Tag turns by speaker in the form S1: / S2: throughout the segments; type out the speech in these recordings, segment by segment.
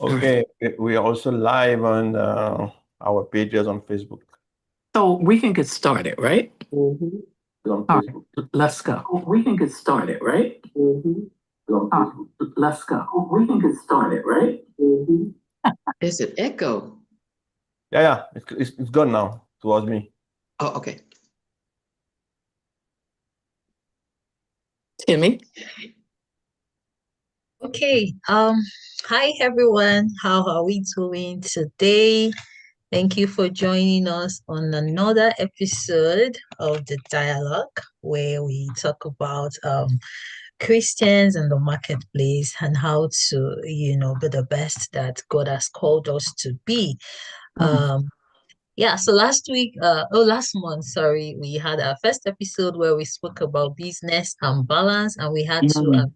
S1: Okay, we are also live on our pages on Facebook.
S2: So we can get started, right?
S1: Mhm. On
S2: All
S1: Facebook.
S2: right, let's go. We can get started, right?
S1: Mhm. On
S2: All
S1: Facebook.
S2: right, let's go. We can get started, right?
S1: Mhm.
S3: There's an echo.
S1: Yeah, it's gone now towards me.
S3: Oh, okay.
S2: Timmy,
S4: Okay. Hi everyone. How are we doing today? Thank you for joining us on another episode of the dialogue where we talk about Christians in the marketplace and how to, be the best that God has called us to be. Um, yeah, so last month, sorry, we had our first episode where we spoke about business and balance, and we had two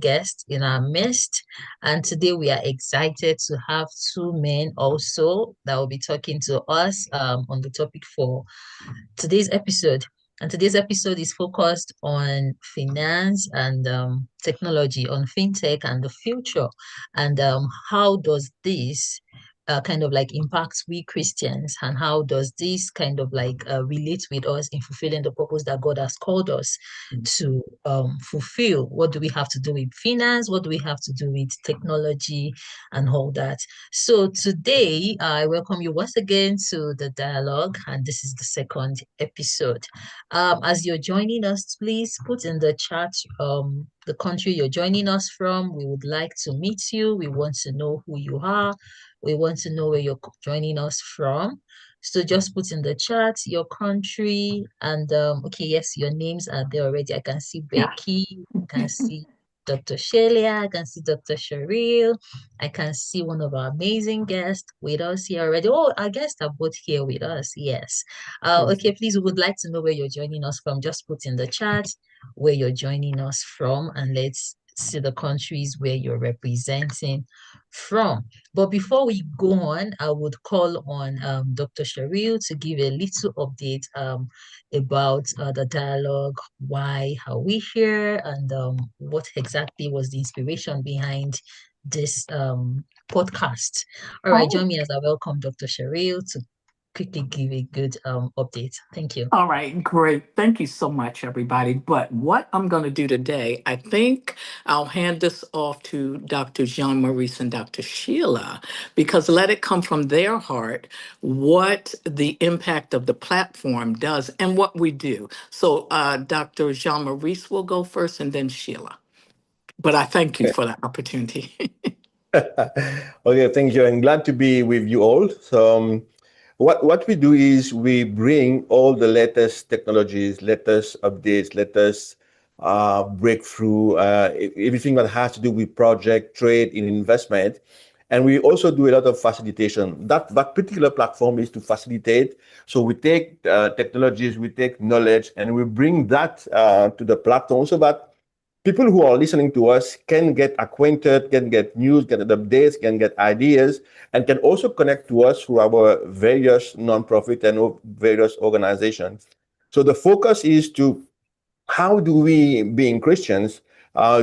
S4: guests in our midst. And today we are excited to have two men also that will be talking to us on the topic for today's episode. And today's episode is focused on finance and technology, on fintech and the future. And how does this kind of like impact we Christians, and how does this kind of like relate with us in fulfilling the purpose that God has called us to fulfill? What do we have to do with finance? What do we have to do with technology and all that? So today, I welcome you once again to the dialogue, and this is the second episode. As you're joining us, please put in the chat the country you're joining us from. We would like to meet you. We want to know who you are. We want to know where you're joining us from. So just put in the chat your country and okay, yes, your names are there already. I can see Becky, I can see Dr. Shelia, I can see Dr. Sharil. I can see one of our amazing guests with us here already. Oh, our guests are both here with us. Yes. Okay, please, we would like to know where you're joining us from. Just put in the chat where you're joining us from, and let's see the countries where you're representing from. But before we go on, I would call on Dr. Sharil to give a little update about the dialogue, why are we here, and what exactly was the inspiration behind this podcast. All right, join me as I welcome Dr. Sharil to quickly give a good update. Thank you.
S2: all right, great. Thank you so much, everybody. But what I'm going to do today, I think I'll hand this off to Dr. Jean Maurice and Dr. Sheila, because let it come from their heart what the impact of the platform does and what we do. So Dr. Jean Maurice will go first and then Sheila. But I thank you for the opportunity.
S1: Okay, thank you. I'm glad to be with you all. So, what we do is we bring all the latest technologies, latest updates, latest breakthrough, everything that has to do with project, trade, and investment. And we also do a lot of facilitation. That particular platform is to facilitate. So we take technologies, we take knowledge, and we bring that to the platform so that people who are listening to us can get acquainted, can get news, get updates, can get ideas, and can also connect to us through our various nonprofit and various organizations. So the focus is to how do we, being Christians,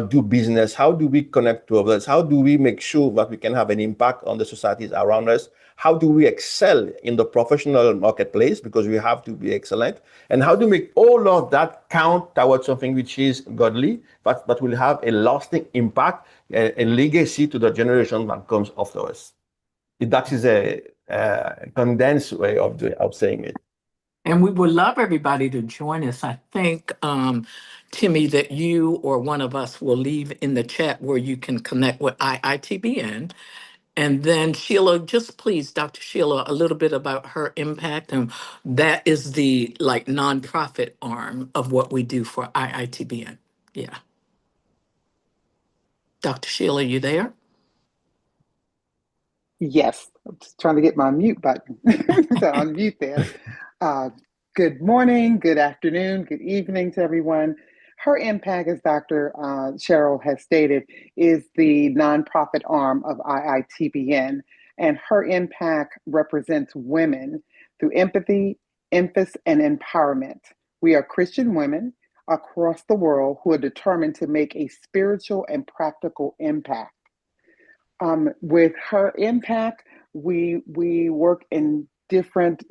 S1: do business? How do we connect to others? How do we make sure that we can have an impact on the societies around us? How do we excel in the professional marketplace? Because we have to be excellent. And how do we make all of that count towards something which is godly, but will have a lasting impact, a legacy to the generation that comes after us? That is a condensed way of saying it.
S2: And we would love everybody to join us. I think, Timmy, that you or one of us will leave in the chat where you can connect with IITBN. And then Sheila, just please, Dr. Sheila, a little bit about her impact. And that is the like nonprofit arm of what we do for IITBN. Yeah. Dr. Sheila, you there?
S5: Yes, I'm just trying to get my mute button to unmute there. Good morning, good afternoon, good evening to everyone. Her impact, as Dr. Cheryl has stated, is the nonprofit arm of IITBN, and her impact represents women through empathy, emphasis, and empowerment. We are Christian women across the world who are determined to make a spiritual and practical impact. With her impact, we work in different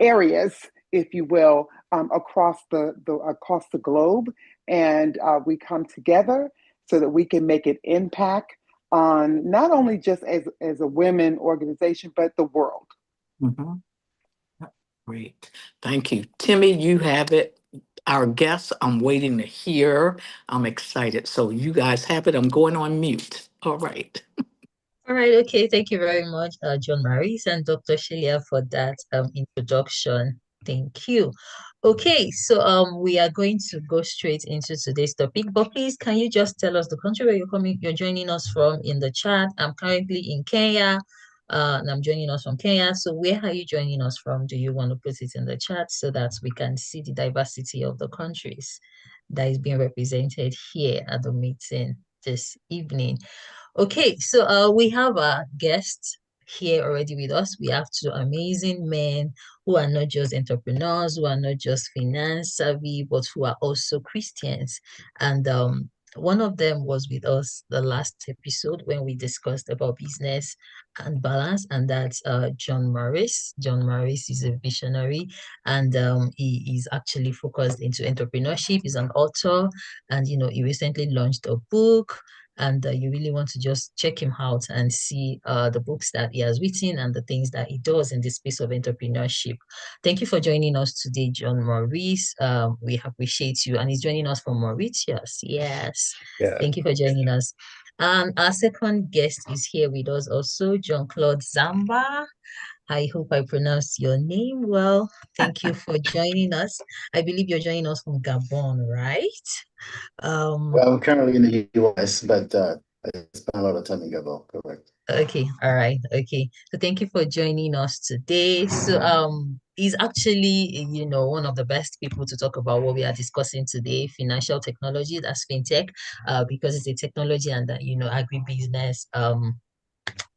S5: areas, if you will, across the globe, and we come together so that we can make an impact on not only just as a women organization, but the world.
S2: Mhm. Great. Thank you. Timmy, you have it. Our guests, I'm waiting to hear. I'm excited. So you guys have it. I'm going on mute. All right.
S4: All right, okay. Thank you very much, John Maurice and Dr. Shelia, for that introduction. Thank you. Okay, so we are going to go straight into today's topic. But please, can you just tell us the country where you're joining us from in the chat? I'm currently in Kenya, and I'm joining us from Kenya. So where are you joining us from? Do you want to put it in the chat so that we can see the diversity of the countries that is being represented here at the meeting this evening? Okay, so we have a guest here already with us. We have two amazing men who are not just entrepreneurs, who are not just finance savvy, but who are also Christians. And one of them was with us the last episode when we discussed about business and balance, and that's John Morris. John Morris is a visionary, and he is actually focused into entrepreneurship. He's an author, and he recently launched a book, and you really want to just check him out and see the books that he has written and the things that he does in the space of entrepreneurship. Thank you for joining us today, John Maurice. We appreciate you. And he's joining us from Mauritius. Yes.
S1: Yeah.
S4: Thank you for joining us. Our second guest is here with us also, John Claude Zamba. I hope I pronounced your name well. Thank you for joining us. I believe you're joining us from Gabon, right?
S6: Well, I'm currently in the US, but I spent a lot of time in Gabon, correct?
S4: Okay, all right, okay. So thank you for joining us today. So he's actually, one of the best people to talk about what we are discussing today, financial technology, that's fintech, because it's a technology and agribusiness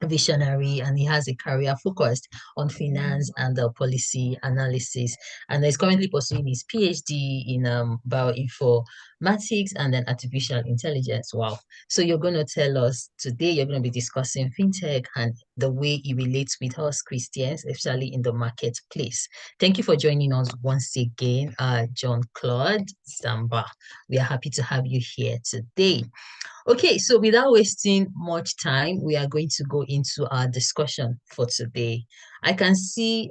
S4: visionary, and he has a career focused on finance and policy analysis, and he's currently pursuing his PhD in bioinformatics and then artificial intelligence. Wow. So you're going to tell us today, you're going to be discussing fintech and the way it relates with us Christians, especially in the marketplace. Thank you for joining us once again, John Claude Zamba. We are happy to have you here today. Okay, so without wasting much time, we are going to go into our discussion for today. I can see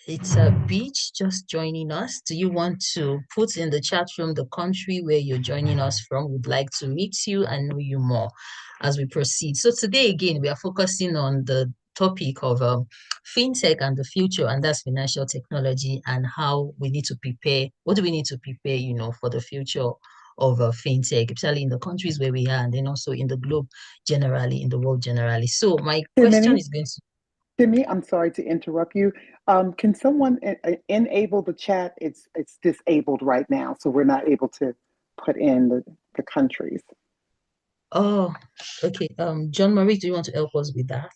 S4: it's a Beach just joining us. Do you want to put in the chat room the country where you're joining us from? We'd like to meet you and know you more as we proceed. So today, again, we are focusing on the topic of fintech and the future, and that's financial technology and how we need to prepare. What do we need to prepare, for the future of fintech, especially in the countries where we are, and then also in the globe generally, in the world generally. So my question is going to
S5: Timmy, I'm sorry to interrupt you. Can someone enable the chat? It's disabled right now, so we're not able to put in the countries.
S4: Oh, okay. John Marie, do you want to help us with that?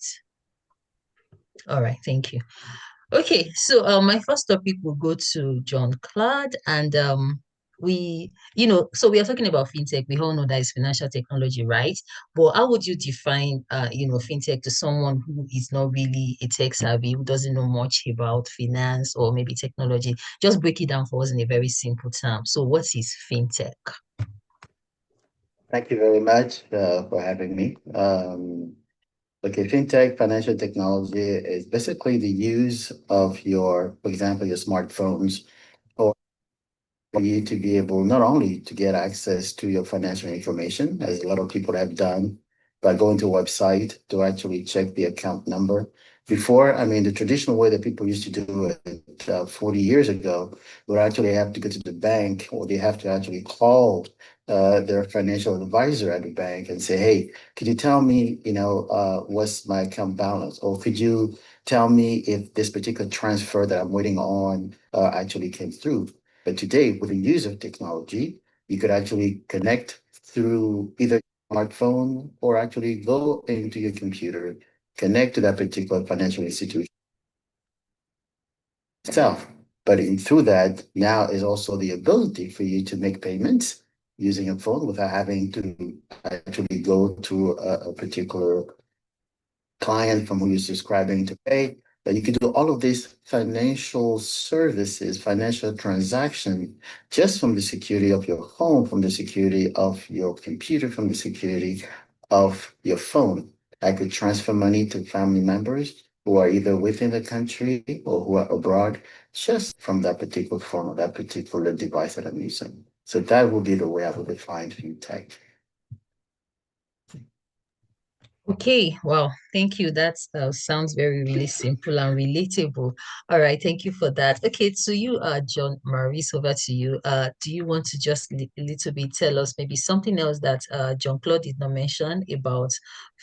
S4: All right, thank you. Okay, so my first topic will go to John Claude, and so we are talking about fintech. We all know that it's financial technology, right? But how would you define fintech to someone who is not really a tech savvy, who doesn't know much about finance or maybe technology? Just break it down for us in a very simple term. So what is fintech?
S6: Thank you very much for having me. Okay, fintech, financial technology is basically the use of for example, your smartphones for you to be able not only to get access to your financial information, as a lot of people have done, by going to a website to actually check the account number. Before, I mean, the traditional way that people used to do it 40 years ago would actually have to go to the bank, or they have to actually call their financial advisor at the bank and say, hey, could you tell me, what's my account balance? Or could you tell me if this particular transfer that I'm waiting on actually came through? But today, with the use of technology, you could actually connect through either smartphone or actually go into your computer, connect to that particular financial institution itself. But through that, now is also the ability for you to make payments using a phone without having to actually go to a particular client from who you're subscribing to pay. But you can do all of these financial services, financial transaction, just from the security of your home, from the security of your computer, from the security of your phone. I could transfer money to family members who are either within the country or who are abroad, just from that particular phone or that particular device that I'm using. So that would be the way I would define fintech.
S4: Okay, wow, thank you. That sounds very, really simple and relatable. All right, thank you for that. Okay, to you, John Maurice, over to you. Do you want to just a little bit tell us maybe something else that John Claude did not mention about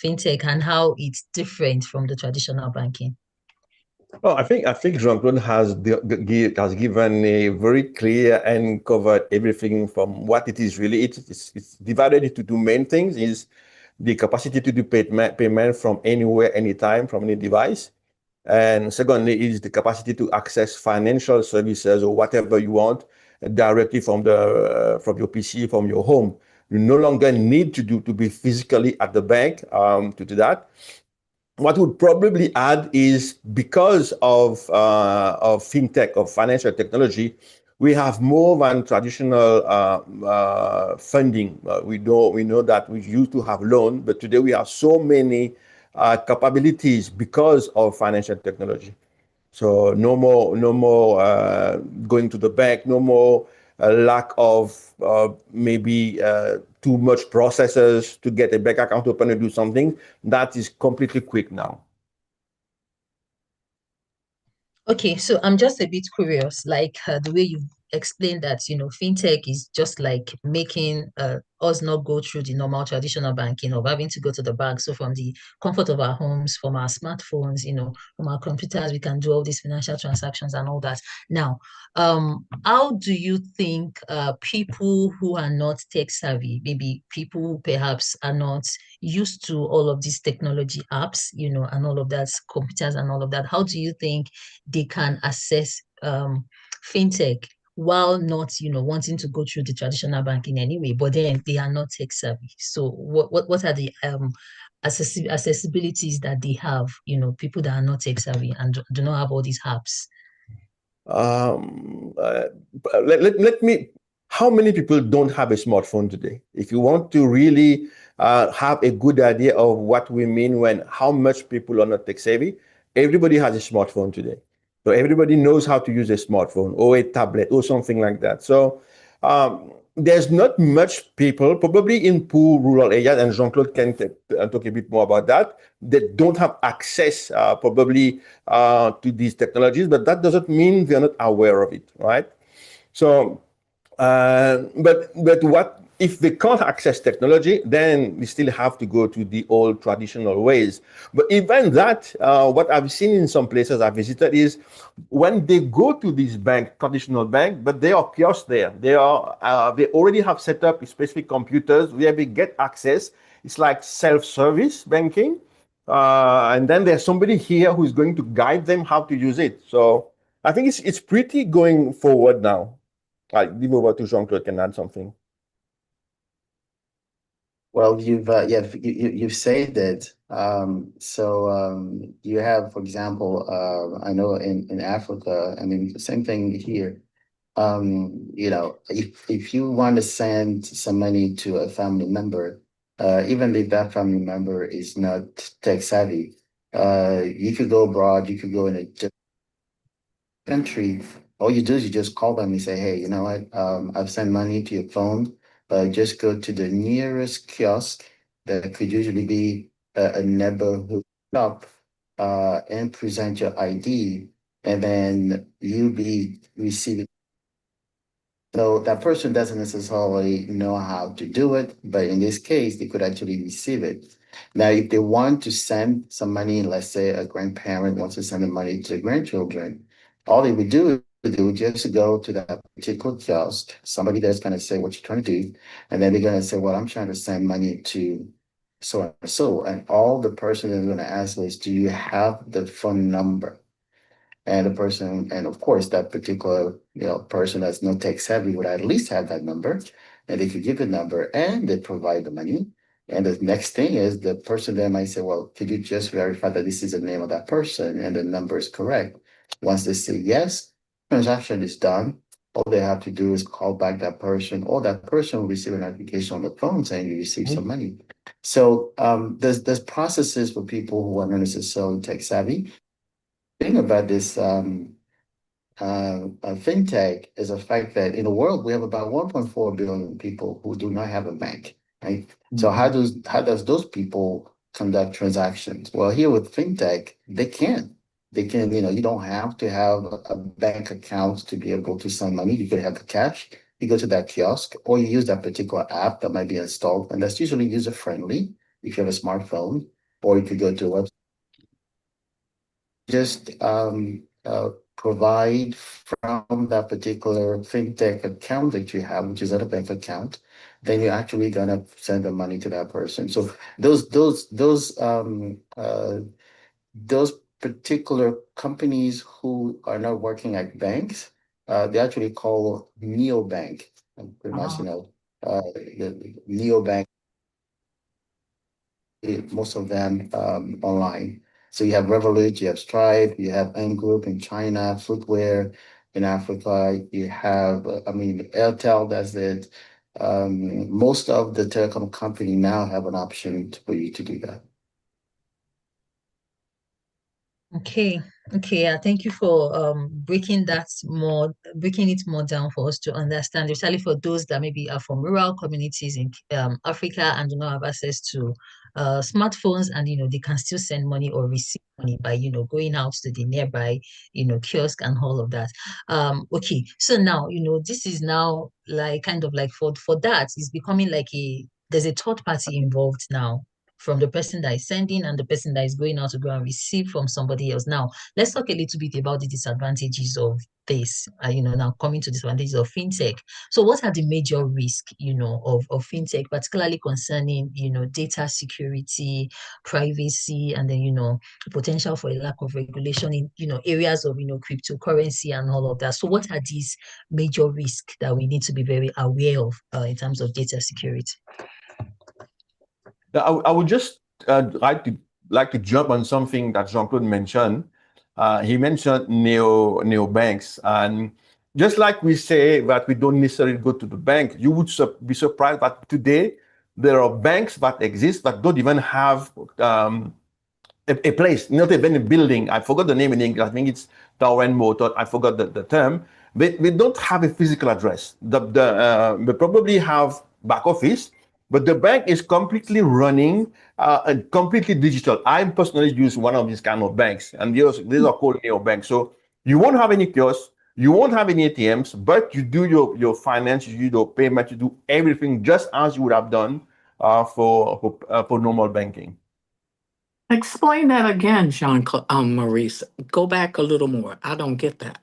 S4: fintech and how it's different from the traditional banking?
S1: Well, I think Jean-Claude has given a very clear and covered everything from what it is really. It's divided into two main things: is the capacity to do payment from anywhere, anytime, from any device, and secondly is the capacity to access financial services or whatever you want directly from your PC, from your home. You no longer need to be physically at the bank to do that. What would probably add is because of fintech, of financial technology, we have more than traditional funding. We know that we used to have loan, but today we have so many capabilities because of financial technology. So no more going to the bank, no more lack of maybe too much processes to get a bank account open and do something. That is completely quick now.
S4: Okay, so I'm just a bit curious, like the way you explained that, fintech is just like making us not go through the normal traditional banking of having to go to the bank. So from the comfort of our homes, from our smartphones, from our computers, we can do all these financial transactions and all that. Now, how do you think people who are not tech savvy, maybe people who perhaps are not used to all of these technology apps, and all of that, computers and all of that, how do you think they can access fintech while not, wanting to go through the traditional banking anyway, but then they are not tech savvy? So what are the accessibilities that they have, people that are not tech savvy and do not have all these apps?
S1: Um, uh, let me. How many people don't have a smartphone today? If you want to really have a good idea of what we mean when how much people are not tech savvy, everybody has a smartphone today. So everybody knows how to use a smartphone or a tablet or something like that. So there's not much people, probably in poor rural areas, and Jean-Claude can talk a bit more about that, that don't have access probably to these technologies, but that doesn't mean they're not aware of it, right? So but what if they can't access technology? Then we still have to go to the old traditional ways. But even that, what I've seen in some places I visited is when they go to this bank, traditional bank, but there are kiosks there. They already have set up specific computers where they get access. It's like self-service banking, and then there's somebody here who's going to guide them how to use it. So I think it's pretty going forward now. I give over to Jean-Claude can add something.
S6: Well, you've said that. You have, for example, I know in Africa, I mean, the same thing here. If you want to send some money to a family member, even if that family member is not tech savvy, you could go abroad, you could go in a different country. All you do is you just call them and say, hey, you know what? I've sent money to your phone. Just go to the nearest kiosk that could usually be a neighborhood shop, and present your ID, and then you'll be receiving. So that person doesn't necessarily know how to do it, but in this case, they could actually receive it. Now, if they want to send some money, let's say a grandparent wants to send the money to the grandchildren, all they would do is they would just go to that particular kiosk, somebody that's going to say what you're trying to do, and then they're going to say, well, I'm trying to send money to so and so. And all the person is going to ask is, do you have the phone number? And the person, and of course, that particular person that's not tech savvy would at least have that number. and they could give a number and they provide the money. And the next thing is the person there might say, well, could you just verify that this is the name of that person and the number is correct? Once they say yes, transaction is done. All they have to do is call back that person, or that person will receive a notification on the phone saying you received some money. So there's processes for people who are not necessarily tech savvy. The thing about this fintech is the fact that in the world we have about 1.4 billion people who do not have a bank, right? So how does those people conduct transactions? Well, here with fintech, they can. They can, you don't have to have a bank account to be able to send money. You could have the cash. You go to that kiosk, or you use that particular app that might be installed, and that's usually user friendly if you have a smartphone, or you could go to a website. Just provide from that particular fintech account that you have, which is not a bank account, then you're actually gonna send the money to that person. So those particular companies who are not working at banks, they actually call neobank. Pretty much,
S2: Oh,
S6: the neobank, most of them online. So you have Revolut, you have Stripe, you have M Group in China, footwear in Africa. You have, Airtel does it. Most of the telecom company now have an option for you to do that.
S4: Okay, okay, yeah, thank you for breaking it more down for us to understand, especially for those that maybe are from rural communities in Africa and do not have access to smartphones, and they can still send money or receive money by going out to the nearby kiosk and all of that. Okay, so now this is now like kind of like for that it's becoming like there's a third party involved now, from the person that is sending and the person that is going out to go and receive from somebody else. Now, let's talk a little bit about the disadvantages of this. Now coming to disadvantages of fintech. So, what are the major risks, of fintech, particularly concerning, data security, privacy, and then, potential for a lack of regulation in, areas of, cryptocurrency and all of that. So, what are these major risks that we need to be very aware of in terms of data security?
S1: I would just like to jump on something that Jean-Claude mentioned. He mentioned neo banks, and just like we say that we don't necessarily go to the bank, you would be surprised that today there are banks that exist that don't even have a place, not even a building. I forgot the name in English. I think it's Tower and Motor. I forgot the term. They don't have a physical address. They probably have back office, but the bank is completely running and completely digital. I personally use one of these kind of banks, and these are called neo banks. So you won't have any kiosks, you won't have any ATMs, but you do your finance, you do your payment, you do everything just as you would have done for normal banking.
S2: explain that again, Maurice. Go back a little more. I don't get that.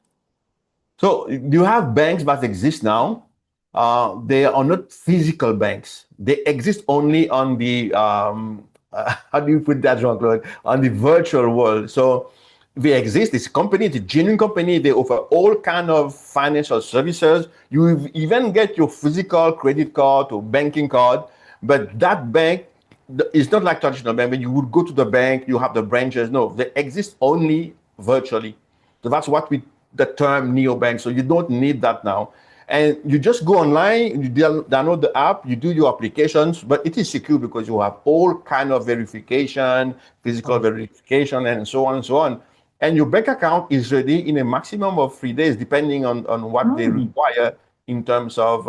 S1: So you have banks that exist now. They are not physical banks. They exist only on the how do you put that, Jean-Claude? On the virtual world. So they exist. It's a company, it's a genuine company. They offer all kind of financial services. You even get your physical credit card or banking card, but that bank is not like traditional bank. When you would go to the bank, you have the branches. No, they exist only virtually. So that's what we the term neobank. So you don't need that now. And you just go online, you download the app, you do your applications, but it is secure because you have all kind of verification, physical
S2: Oh,
S1: verification, and so on and so on. And your bank account is ready in a maximum of 3 days, depending on what they
S2: oh,
S1: require in terms of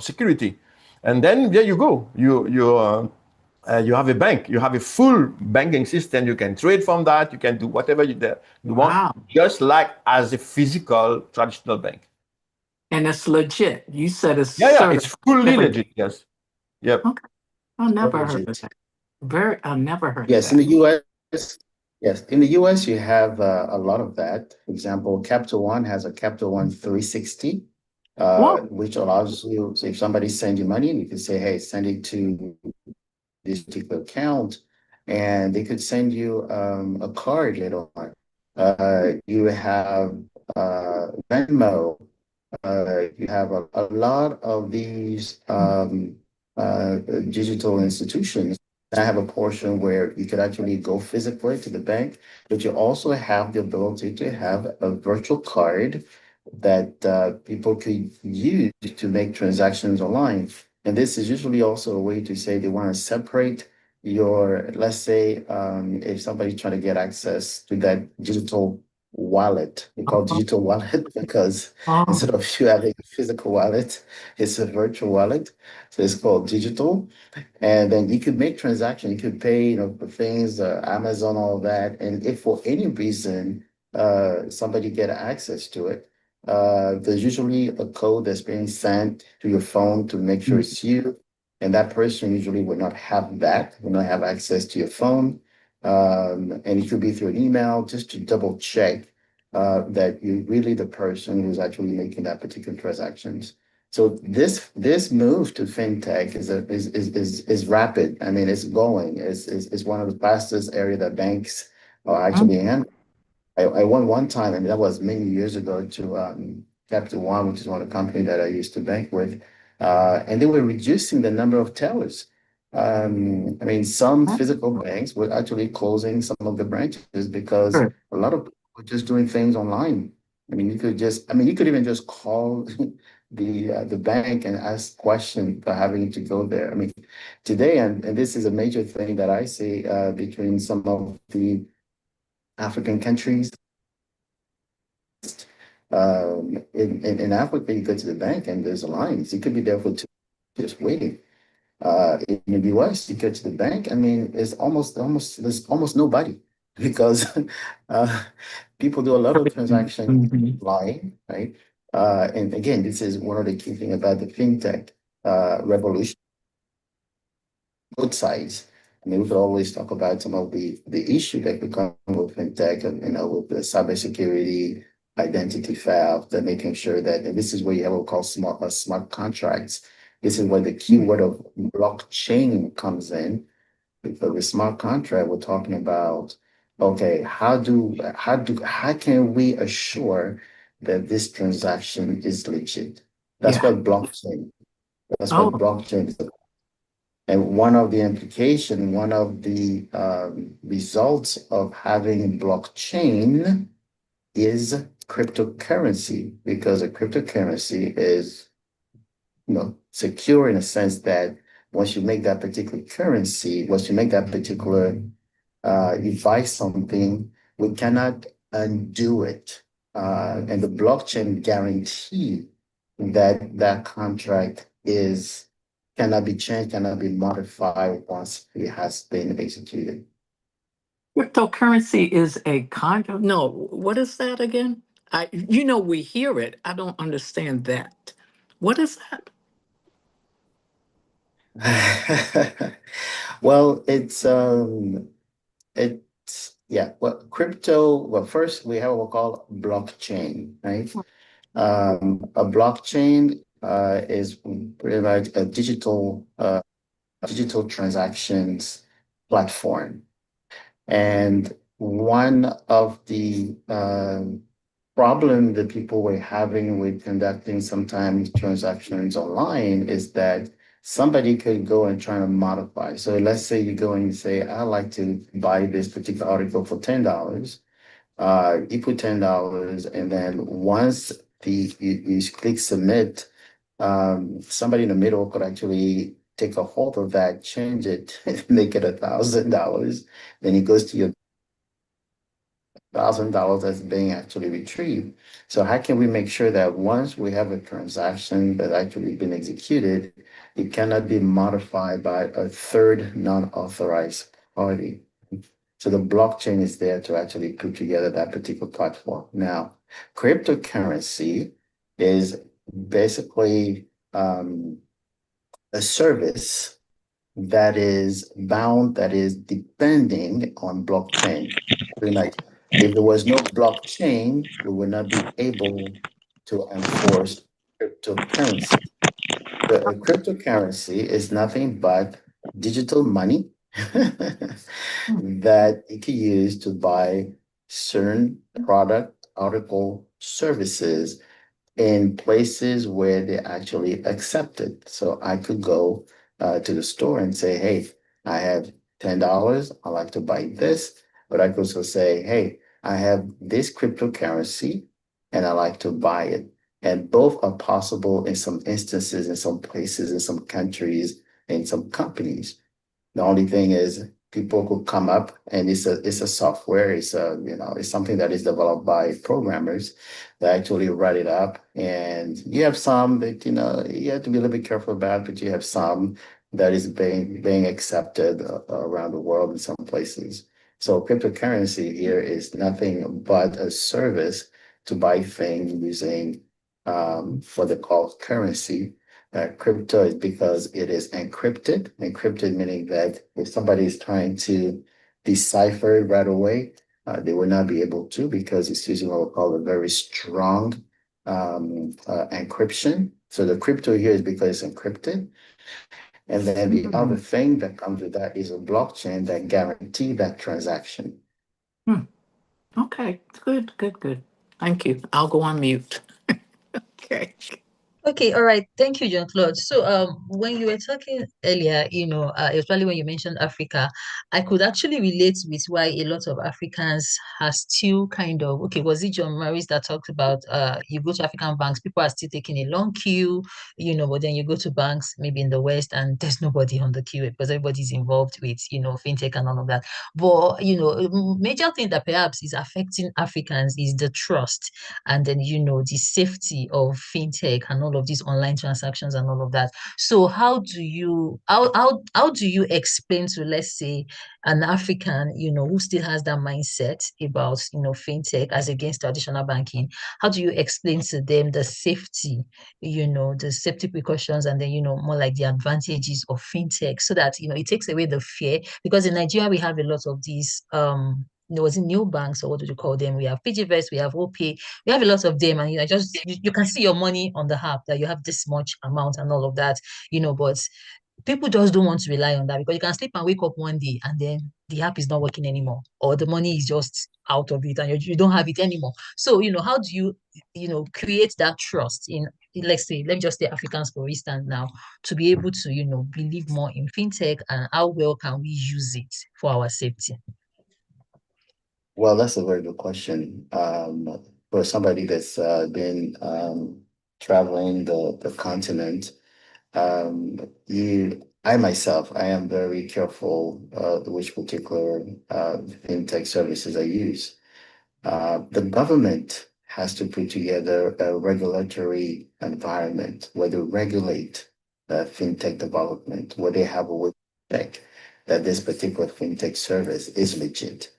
S1: security. And then there you go. You have a bank. You have a full banking system. You can trade from that. You can do whatever you want,
S2: wow.
S1: just like as a physical traditional bank.
S2: And it's legit. You said it's
S1: Yeah, it's
S2: certified.
S1: fully
S2: Never.
S1: legit. Yes. Yep.
S2: Okay. I never heard of
S6: Legit.
S2: that. I never heard of
S6: Yes, in
S2: that.
S6: the US, yes, in the US, you have a lot of that. For example, Capital One has a Capital One 360,
S2: Well,
S6: which allows you, so if somebody sends you money, you can say, hey, send it to this particular account, and they could send you a card later on. You have Venmo, You have a lot of these digital institutions that have a portion where you could actually go physically to the bank, but you also have the ability to have a virtual card that people could use to make transactions online. And this is usually also a way to say they want to separate your, let's say, if somebody's trying to get access to that digital wallet, we call digital wallet because
S2: Oh,
S6: instead of you having a physical wallet, it's a virtual wallet. So it's called digital. And then you could make transactions, you could pay, for things, Amazon, all that. And if for any reason somebody get access to it, there's usually a code that's being sent to your phone to make sure it's you. And that person usually would not have that, will not have access to your phone. And it could be through an email just to double check that you're really the person who's actually making that particular transactions. So this move to fintech is rapid. I mean, it's going. It's one of the fastest area that banks are actually in. I went one time, and that was many years ago, to Capital One, which is one of the companies that I used to bank with, and they were reducing the number of tellers. I mean, some physical banks were actually closing some of the branches because
S2: good.
S6: a lot of people were just doing things online. I mean, you could even just call the bank and ask questions for having to go there. I mean, today, and this is a major thing that I see between some of the African countries. In Africa, you go to the bank and there's lines. You could be there for 2 just waiting. In the US, you go to the bank. I mean, it's there's almost nobody because uh, people do a lot of transactions
S2: Mhm.
S6: online, right? And again, this is one of the key thing about the fintech revolution, both sides. I mean, we could always talk about some of the issue that could come with fintech, and with the cybersecurity, identity theft, and making sure that, and this is where you have what we call smart contracts. This is where the keyword of blockchain comes in, because with smart contract, we're talking about, okay, how can we assure that this transaction is legit? That's
S2: Yeah.
S6: what blockchain. That's what
S2: Oh,
S6: blockchain is. And one of the implication, one of the results of having blockchain is cryptocurrency, because a cryptocurrency is, secure in a sense that once you make that particular currency, once you make that particular, you buy something, we cannot undo it. And the blockchain guarantee that that contract is cannot be changed, cannot be modified once it has been executed.
S2: cryptocurrency is a kind of, no, what is that again? We hear it. I don't understand that. What is that?
S6: Well, well, crypto, well, first we have what we call blockchain, right? A blockchain is pretty much a digital transactions platform. And one of the problem that people were having with conducting sometimes transactions online is that somebody could go and try to modify. So let's say you go and say, I like to buy this particular article for $10. You put $10, and then once you click submit, somebody in the middle could actually take a hold of that, change it, make it $1,000. Then it goes to your $1,000 that's being actually retrieved. So how can we make sure that once we have a transaction that actually been executed, it cannot be modified by a third non-authorized party? So the blockchain is there to actually put together that particular platform. Now, cryptocurrency is basically a service that is depending on blockchain. Pretty much, if there was no blockchain, we would not be able to enforce cryptocurrency. So a cryptocurrency is nothing but digital money that you can use to buy certain product, article, services in places where they actually accept it. So I could go to the store and say, hey, I have $10. I like to buy this. But I could also say, hey, I have this cryptocurrency and I like to buy it. And both are possible in some instances, in some places, in some countries, in some companies. The only thing is people could come up and it's a software, it's something that is developed by programmers that actually write it up. And you have some that you have to be a little bit careful about, but you have some that is being accepted around the world in some places. So cryptocurrency here is nothing but a service to buy things using what they call currency. Crypto is because it is encrypted. Encrypted meaning that if somebody is trying to decipher it right away, they will not be able to because it's using what we call a very strong encryption. So the crypto here is because it's encrypted. And then the other
S2: Hmm.
S6: thing that comes with that is a blockchain that guarantees that transaction.
S2: Hmm. Okay, good, good, good. Thank you. I'll go on mute. Okay.
S4: Okay, all right. Thank you, John Claude. So, when you were talking earlier, especially when you mentioned Africa, I could actually relate with why a lot of Africans are still kind of, okay, was it John Maurice that talked about, you go to African banks, people are still taking a long queue, but then you go to banks maybe in the West and there's nobody on the queue because everybody's involved with, fintech and all of that. But, a major thing that perhaps is affecting Africans is the trust and then the safety of fintech and all of these online transactions and all of that. So how do you explain to, let's say, an African who still has that mindset about fintech as against traditional banking? How do you explain to them the safety precautions, and then more like the advantages of fintech, so that it takes away the fear? Because in Nigeria we have a lot of these was it new banks, or what do you call them? We have PGVest, we have OP, we have a lot of them, and you can see your money on the app that you have this much amount and all of that, but people just don't want to rely on that, because you can sleep and wake up one day and then the app is not working anymore, or the money is just out of it and you don't have it anymore. So how do you create that trust in, let's say, let me just say Africans for instance now, to be able to believe more in fintech, and how well can we use it for our safety?
S6: Well, that's a very good question. For somebody that's been traveling the continent, I myself, I am very careful which particular fintech services I use. The government has to put together a regulatory environment where they regulate fintech development, where they have a way to check that this particular fintech service is legit.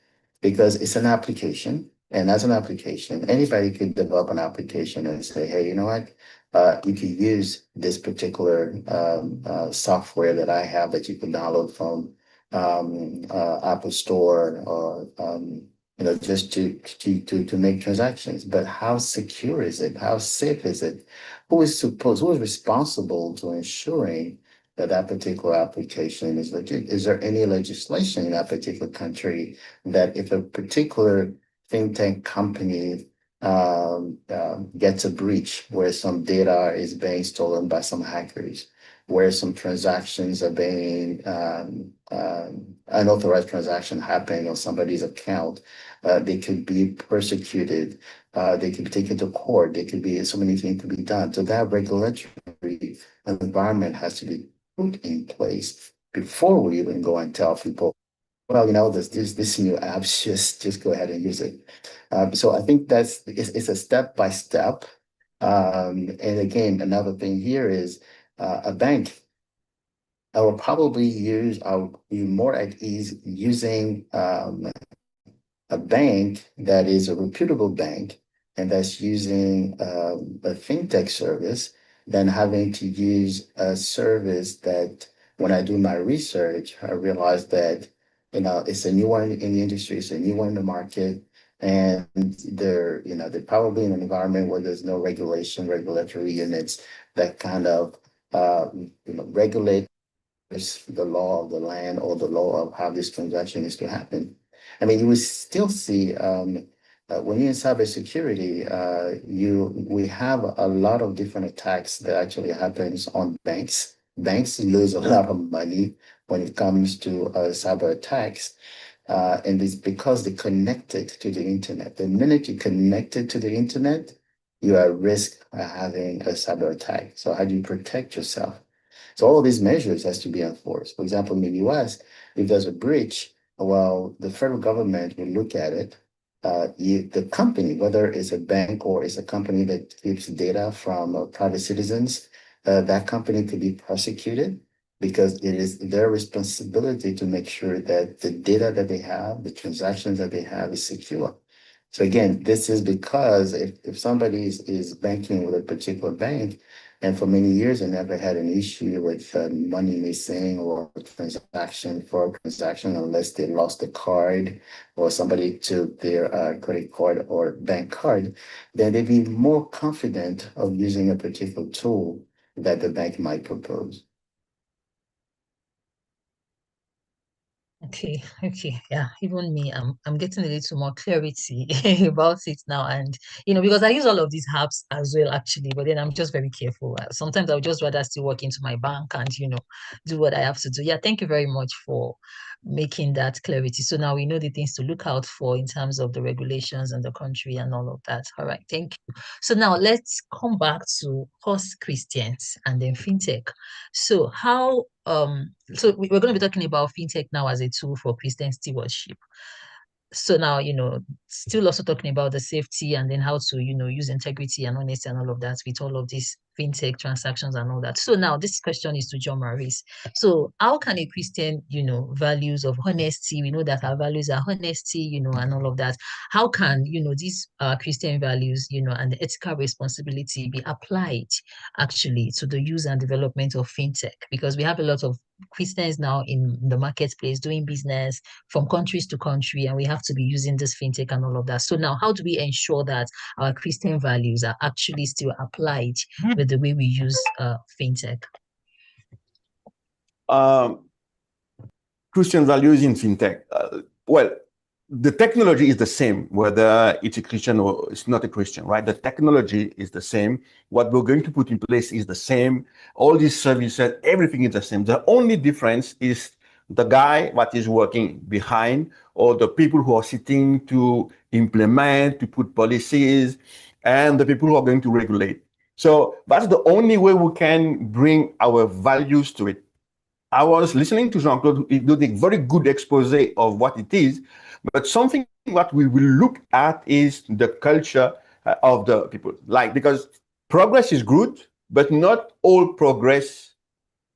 S6: Because it's an application, and as an application, anybody can develop an application and say, hey, you know what? You can use this particular software that I have that you can download from Apple Store, or just to make transactions. But how secure is it? How safe is it? Who is responsible to ensuring that that particular application is legit? Is there any legislation in that particular country that if a particular fintech company gets a breach where some data is being stolen by some hackers, where some transactions are being unauthorized transaction happening on somebody's account, they could be persecuted, they could be taken to court, there could be so many things to be done. So that regulatory environment has to be put in place before we even go and tell people, well, this new apps, just go ahead and use it. So I think it's a step by step. And again, another thing here is a bank. I'll be more at ease using a bank that is a reputable bank and that's using a fintech service than having to use a service that, when I do my research, I realize that it's a new one in the industry, it's a new one in the market, and they're probably in an environment where there's no regulatory units that kind of regulate the law of the land or the law of how this transaction is to happen. I mean, you would still see When you're in cybersecurity, we have a lot of different attacks that actually happens on banks. Banks lose a lot of money when it comes to cyber attacks, and it's because they're connected to the internet. The minute you connected to the internet, you are at risk of having a cyber attack. So how do you protect yourself? So all of these measures has to be enforced. For example, in the US, if there's a breach, well, the federal government will look at it. The company, whether it's a bank or it's a company that keeps data from private citizens, that company could be prosecuted because it is their responsibility to make sure that the data that they have, the transactions that they have is secure. So again, this is because if somebody is banking with a particular bank, and for many years I never had an issue with money missing or transaction for transaction unless they lost the card or somebody took their credit card or bank card, then they'd be more confident of using a particular tool that the bank might propose.
S4: Okay, yeah. Even me, I'm getting a little more clarity about it now, and because I use all of these apps as well, actually. But then I'm just very careful. Sometimes I would just rather still walk into my bank and do what I have to do. Yeah, thank you very much for making that clarity. So now we know the things to look out for in terms of the regulations and the country and all of that. All right, thank you. So now let's come back to us Christians and then fintech. So we're going to be talking about fintech now as a tool for Christian stewardship. So now, still also talking about the safety and then how to, use integrity and honesty and all of that with all of these fintech transactions and all that. So now this question is to John Maurice. So how can a Christian, values of honesty, we know that our values are honesty, and all of that. How can, these Christian values, and the ethical responsibility be applied actually to the use and development of fintech? Because we have a lot of Christians now in the marketplace doing business from countries to country, and we have to be using this fintech and all of that. So now, how do we ensure that our Christian values are actually still applied with the way we use fintech?
S1: Christian values in fintech. Well, the technology is the same, whether it's a Christian or it's not a Christian, right? The technology is the same. What we're going to put in place is the same. All these services, everything is the same. The only difference is the guy what is working behind, or the people who are sitting to implement, to put policies, and the people who are going to regulate. So that's the only way we can bring our values to it. I was listening to Jean-Claude, he did a very good expose of what it is, but something what we will look at is the culture of the people. Like, because progress is good, but not all progress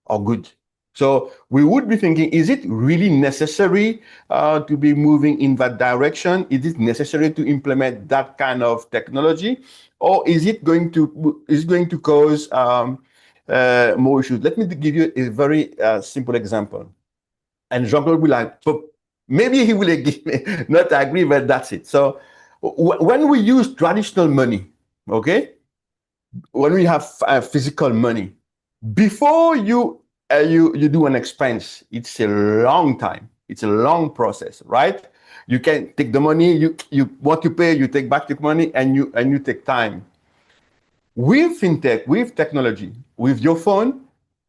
S1: are good. So we would be thinking, is it really necessary to be moving in that direction? Is it necessary to implement that kind of technology? Or is it going to cause more issues? Let me give you a very simple example. And Jean-Claude will like, so maybe he will not agree, but that's it. So when we use traditional money, okay, when we have physical money, before you do an expense, it's a long time. It's a long process, right? You can take the money you want to pay, you take back the money, and you take time. With fintech, with technology, with your phone,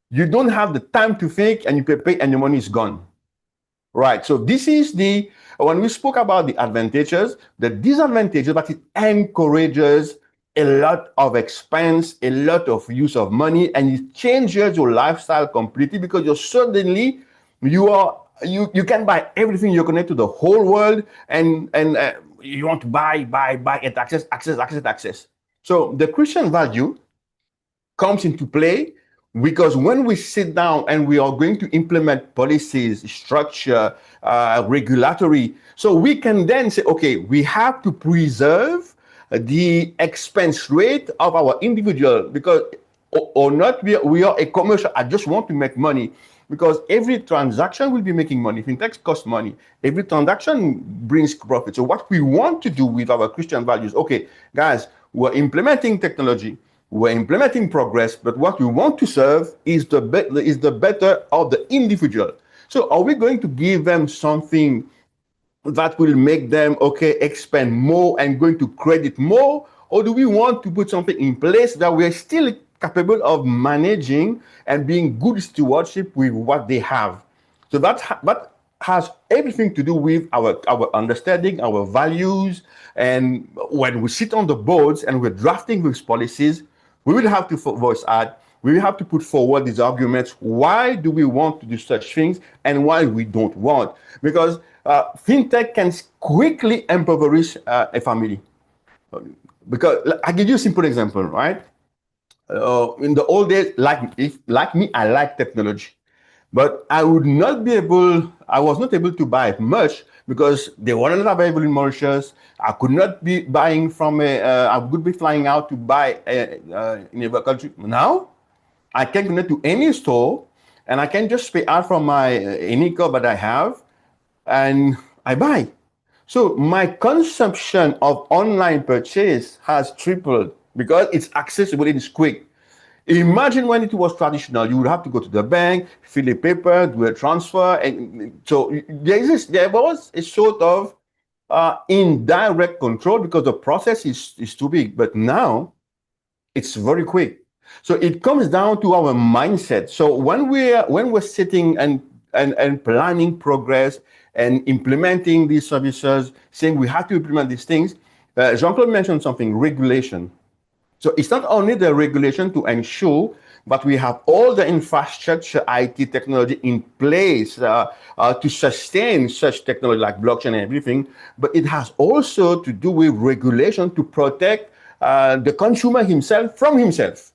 S1: you don't have the time to think, and you pay, and your money is gone. Right. So this is when we spoke about the advantages, the disadvantages, but it encourages a lot of expense, a lot of use of money, and it changes your lifestyle completely, because you can buy everything. You're connected to the whole world, and you want to buy and access. So the Christian value comes into play, because when we sit down and we are going to implement policies, structure, regulatory, so we can then say, okay, we have to preserve the expense rate of our individual, because or not, we are a commercial. I just want to make money, because every transaction will be making money. Fintech costs money. Every transaction brings profit. So what we want to do with our Christian values, okay, guys, we're implementing technology, we're implementing progress, but what we want to serve is the better of the individual. So are we going to give them something that will make them okay expand more and going to credit more, or do we want to put something in place that we're still capable of managing and being good stewardship with what they have? So that has everything to do with our understanding, our values, and when we sit on the boards and we're drafting these policies, we will have to voice out. We will have to put forward these arguments. Why do we want to do such things, and why we don't want? Because fintech can quickly impoverish a family. Because I give you a simple example, right? In the old days, like me, I like technology, but I would not be able. I was not able to buy much because they were not available in Mauritius. I could not be buying from a. I would be flying out to buy in a country. Now I can connect to any store, and I can just pay out from my any card that I have, and I buy. So my consumption of online purchase has tripled because it's accessible, it's quick. Imagine when it was traditional, you would have to go to the bank, fill a paper, do a transfer, and so there was a sort of indirect control because the process is too big. But now it's very quick. So it comes down to our mindset. So when we're sitting and planning progress and implementing these services, saying we have to implement these things, Jean-Claude mentioned something: regulation. So it's not only the regulation to ensure that we have all the infrastructure, IT technology in place to sustain such technology like blockchain and everything, but it has also to do with regulation to protect the consumer himself from himself.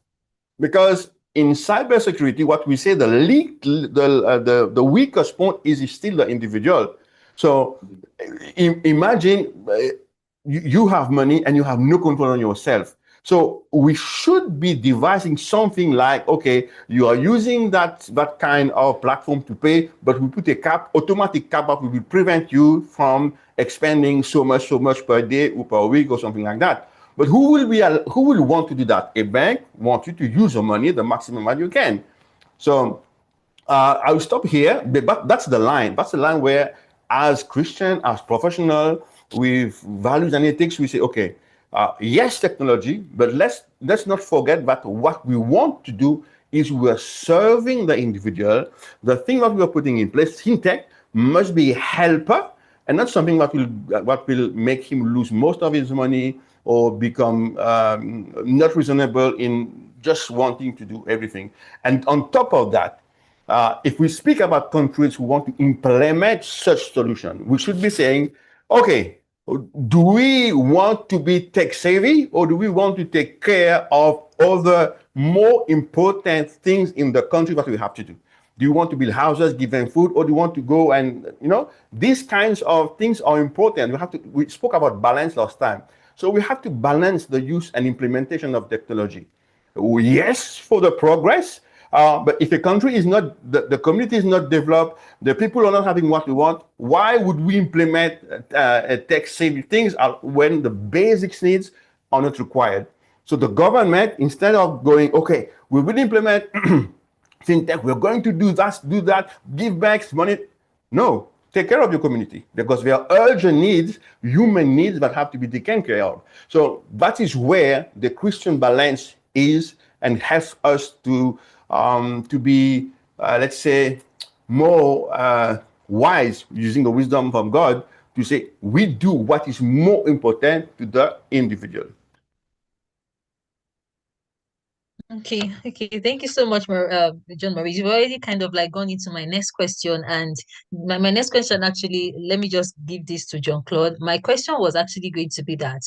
S1: Because in cybersecurity, what we say the weakest point is still the individual. So imagine you have money and you have no control on yourself. So we should be devising something like, okay, you are using that kind of platform to pay, but we put a cap, automatic cap that will prevent you from expending so much per day or per week or something like that. But who will want to do that? A bank wants you to use your money the maximum that you can. So I will stop here, but that's the line. That's the line where, as Christian, as professional, with values and ethics, we say, okay, yes, technology, but let's not forget that what we want to do is we're serving the individual. The thing that we are putting in place, fintech, must be a helper and not something that will make him lose most of his money or become not reasonable in just wanting to do everything. And on top of that, if we speak about countries who want to implement such solution, we should be saying, okay, do we want to be tech savvy or do we want to take care of other more important things in the country that we have to do? Do you want to build houses, give them food, or do you want to go and, these kinds of things are important. We spoke about balance last time. So we have to balance the use and implementation of technology. Yes, for the progress, but if a country is not, the community is not developed, the people are not having what we want, why would we implement tech-savvy things when the basic needs are not required? So the government, instead of going, okay, we will implement fintech, we're going to do that, give banks money. No, take care of your community because there are urgent needs, human needs that have to be taken care of. So that is where the Christian balance is and helps us to be, let's say, more wise using the wisdom from God to say we do what is more important to the individual.
S4: Okay. Thank you so much, John Marie. You've already kind of like gone into my next question, and my next question actually, let me just give this to John Claude. My question was actually going to be that,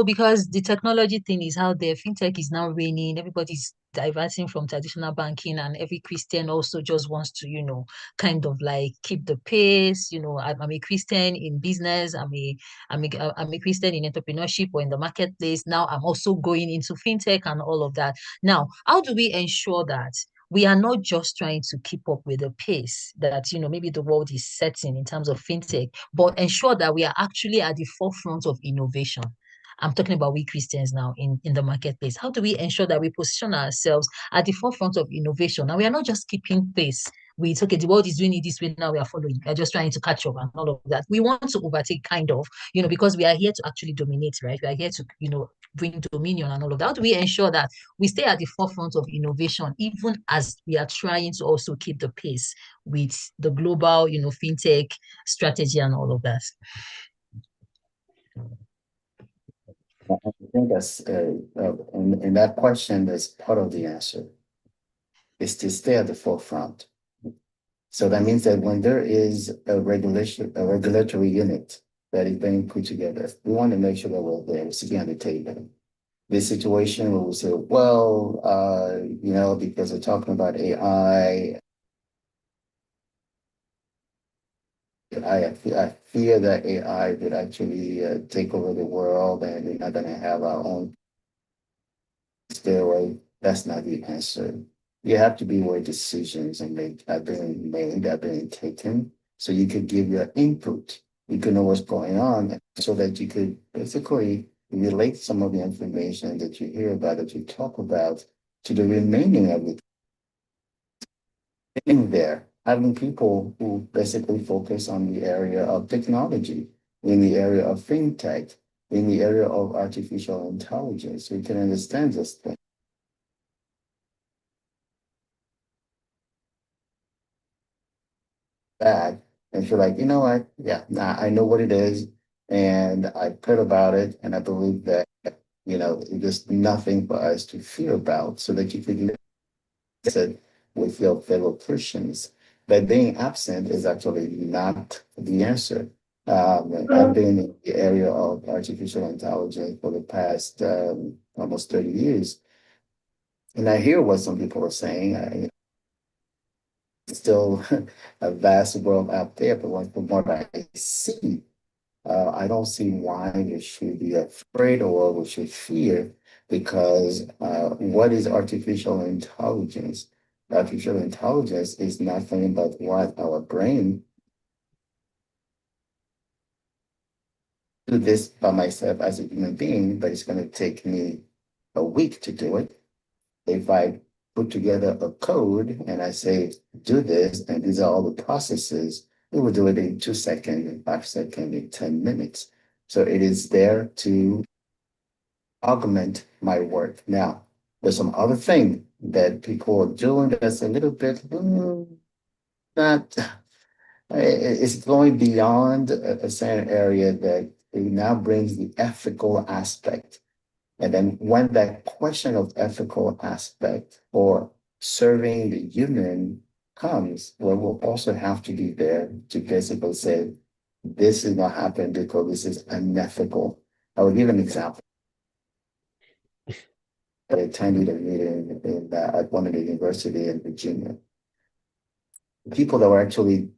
S4: because the technology thing is out there, fintech is now reigning, everybody's diverting from traditional banking, and every Christian also just wants to, kind of like keep the pace. I'm a Christian in business, I'm a Christian in entrepreneurship or in the marketplace. Now I'm also going into fintech and all of that. Now, how do we ensure that we are not just trying to keep up with the pace that, maybe the world is setting in terms of fintech, but ensure that we are actually at the forefront of innovation? I'm talking about we Christians now in the marketplace. How do we ensure that we position ourselves at the forefront of innovation? And we are not just keeping pace, with, okay, the world is doing it this way, now we are following. We are just trying to catch up and all of that. We want to overtake, kind of, because we are here to actually dominate, right? We are here to, bring dominion and all of that. How do we ensure that we stay at the forefront of innovation, even as we are trying to also keep the pace with the global, fintech strategy and all of that?
S6: I think that's in that question, that's part of the answer is to stay at the forefront. So that means that when there is a regulatory unit that is being put together, we want to make sure that we're there, sitting on the table. This situation where we say, well, because we're talking about AI, I fear that AI would actually take over the world and we're not going to have our own stairway. That's not the answer. You have to be where decisions are being made, are being taken, so you could give your input. You can know what's going on, so that you could basically relate some of the information that you hear about, that you talk about, to the remaining of it in there. Having people who basically focus on the area of technology, in the area of fintech, in the area of artificial intelligence, so you can understand this thing. Back and feel like, you know what? Yeah, nah, I know what it is, and I've heard about it, and I believe that, there's nothing for us to fear about, so that you could listen with your fellow Christians. But being absent is actually not the answer. I've been in the area of artificial intelligence for the past almost 30 years, and I hear what some people are saying. Still a vast world out there, but from what I see, I don't see why we should be afraid or we should fear, because what is artificial intelligence? Artificial intelligence is nothing but what our brain do this by myself as a human being, but it's going to take me a week to do it. If I put together a code and I say, do this, and these are all the processes, it will do it in 2 seconds, in 5 seconds, in 10 minutes. So it is there to augment my work. Now, there's some other thing that people are doing that's a little bit not, it's going beyond a certain area, that it now brings the ethical aspect. And then when that question of ethical aspect or serving the human comes, well, we'll also have to be there to basically say, this is not happening because this is unethical. I will give an example. I attended a meeting at one of the university in Virginia. People that were actually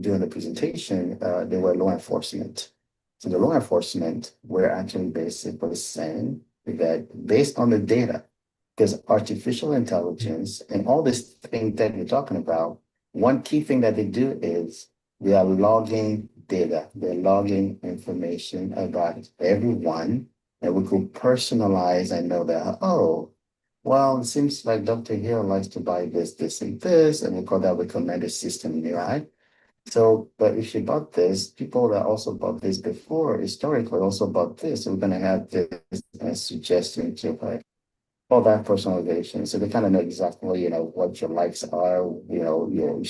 S6: doing the presentation, they were law enforcement. So the law enforcement were actually basically saying that based on the data, because artificial intelligence and all this thing that we're talking about, one key thing that they do is they are logging data. They're logging information about everyone, and we could personalize and know that, oh, well, it seems like Dr. Hill likes to buy this, this, and this, and we call that recommended system, right? So, but if she bought this, people that also bought this before, historically also bought this, so we're going to have this as suggestion to her, all that personalization. So they kind of know exactly, what your likes are, your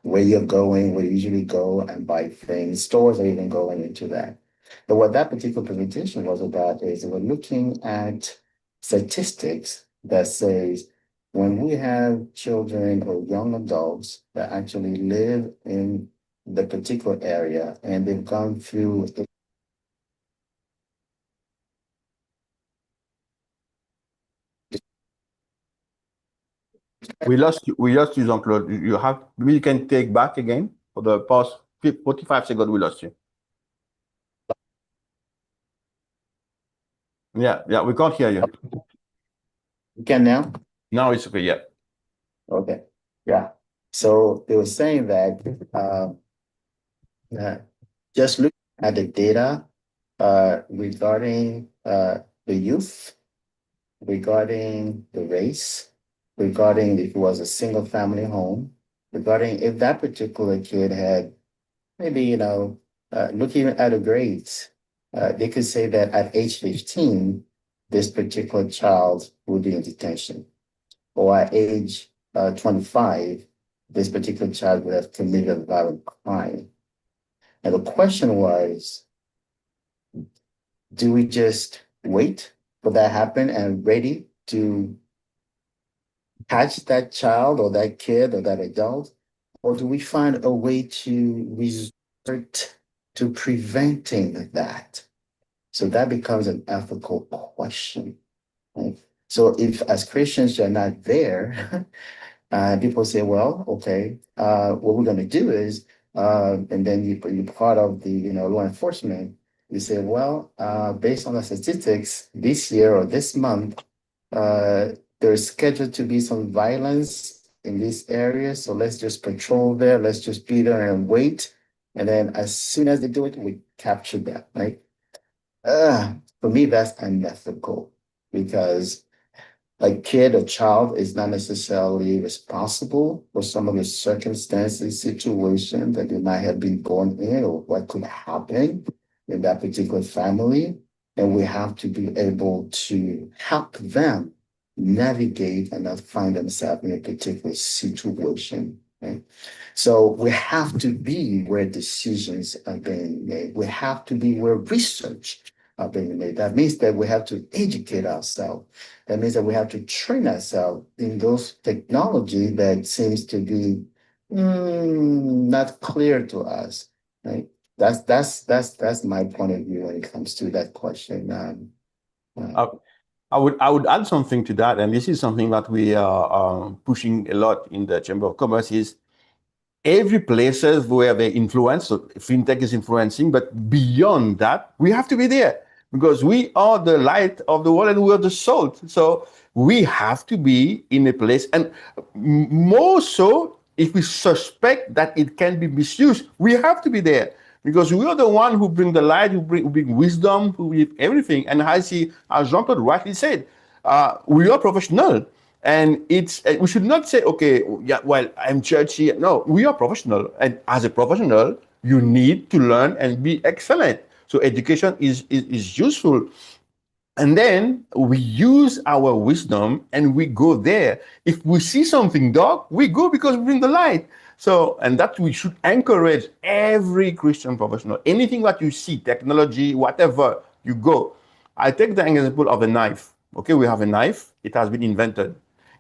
S6: where you're going, where you usually go and buy things. Stores are even going into that. But what that particular presentation was about is we're looking at statistics that says when we have children or young adults that actually live in the particular area and they've gone through
S1: We lost you, Jean-Claude. You have, maybe you can take back again for the past 45 seconds. We lost you. Yeah, yeah, we can't hear you.
S6: you can now.
S1: Now it's okay. Yeah.
S6: Okay. Yeah. So they were saying that just look at the data regarding the youth, regarding the race, regarding if it was a single family home, regarding if that particular kid had maybe, looking at the grades, they could say that at age 15, this particular child will be in detention, or at age 25, this particular child would have committed a violent crime. And the question was, do we just wait for that happen and ready to catch that child or that kid or that adult? Or do we find a way to resort to preventing that? So that becomes an ethical question. Right? So if as Christians you're not there, people say, well, okay, what we're going to do is, and then you're part of the law enforcement. You say, well, based on the statistics, this year or this month, there's scheduled to be some violence in this area. So let's just patrol there. Let's just be there and wait. And then as soon as they do it, we capture them, right? For me, that's unethical because a kid or child is not necessarily responsible for some of the circumstances, situation that they might have been born in or what could happen in that particular family. And we have to be able to help them navigate and not find themselves in a particular situation. Right? So we have to be where decisions are being made. We have to be where research are being made. That means that we have to educate ourselves. That means that we have to train ourselves in those technology that seems to be not clear to us, right? That's my point of view when it comes to that question.
S1: I would add something to that, and this is something that we are pushing a lot in the Chamber of Commerce is every places where they influence, so fintech is influencing, but beyond that, we have to be there because we are the light of the world and we are the salt. So we have to be in a place, and more so if we suspect that it can be misused, we have to be there because we are the one who bring the light, who bring wisdom, who bring everything. And as Jean-Claude rightly said, we are professional. And it's we should not say, okay, yeah, well, I'm churchy. No, we are professional, and as a professional, you need to learn and be excellent. So education is useful, and then we use our wisdom and we go there. If we see something dark, we go because we bring the light. So, and that we should encourage every Christian professional. Anything that you see, technology, whatever, you go. I take the example of a knife. Okay, we have a knife. It has been invented.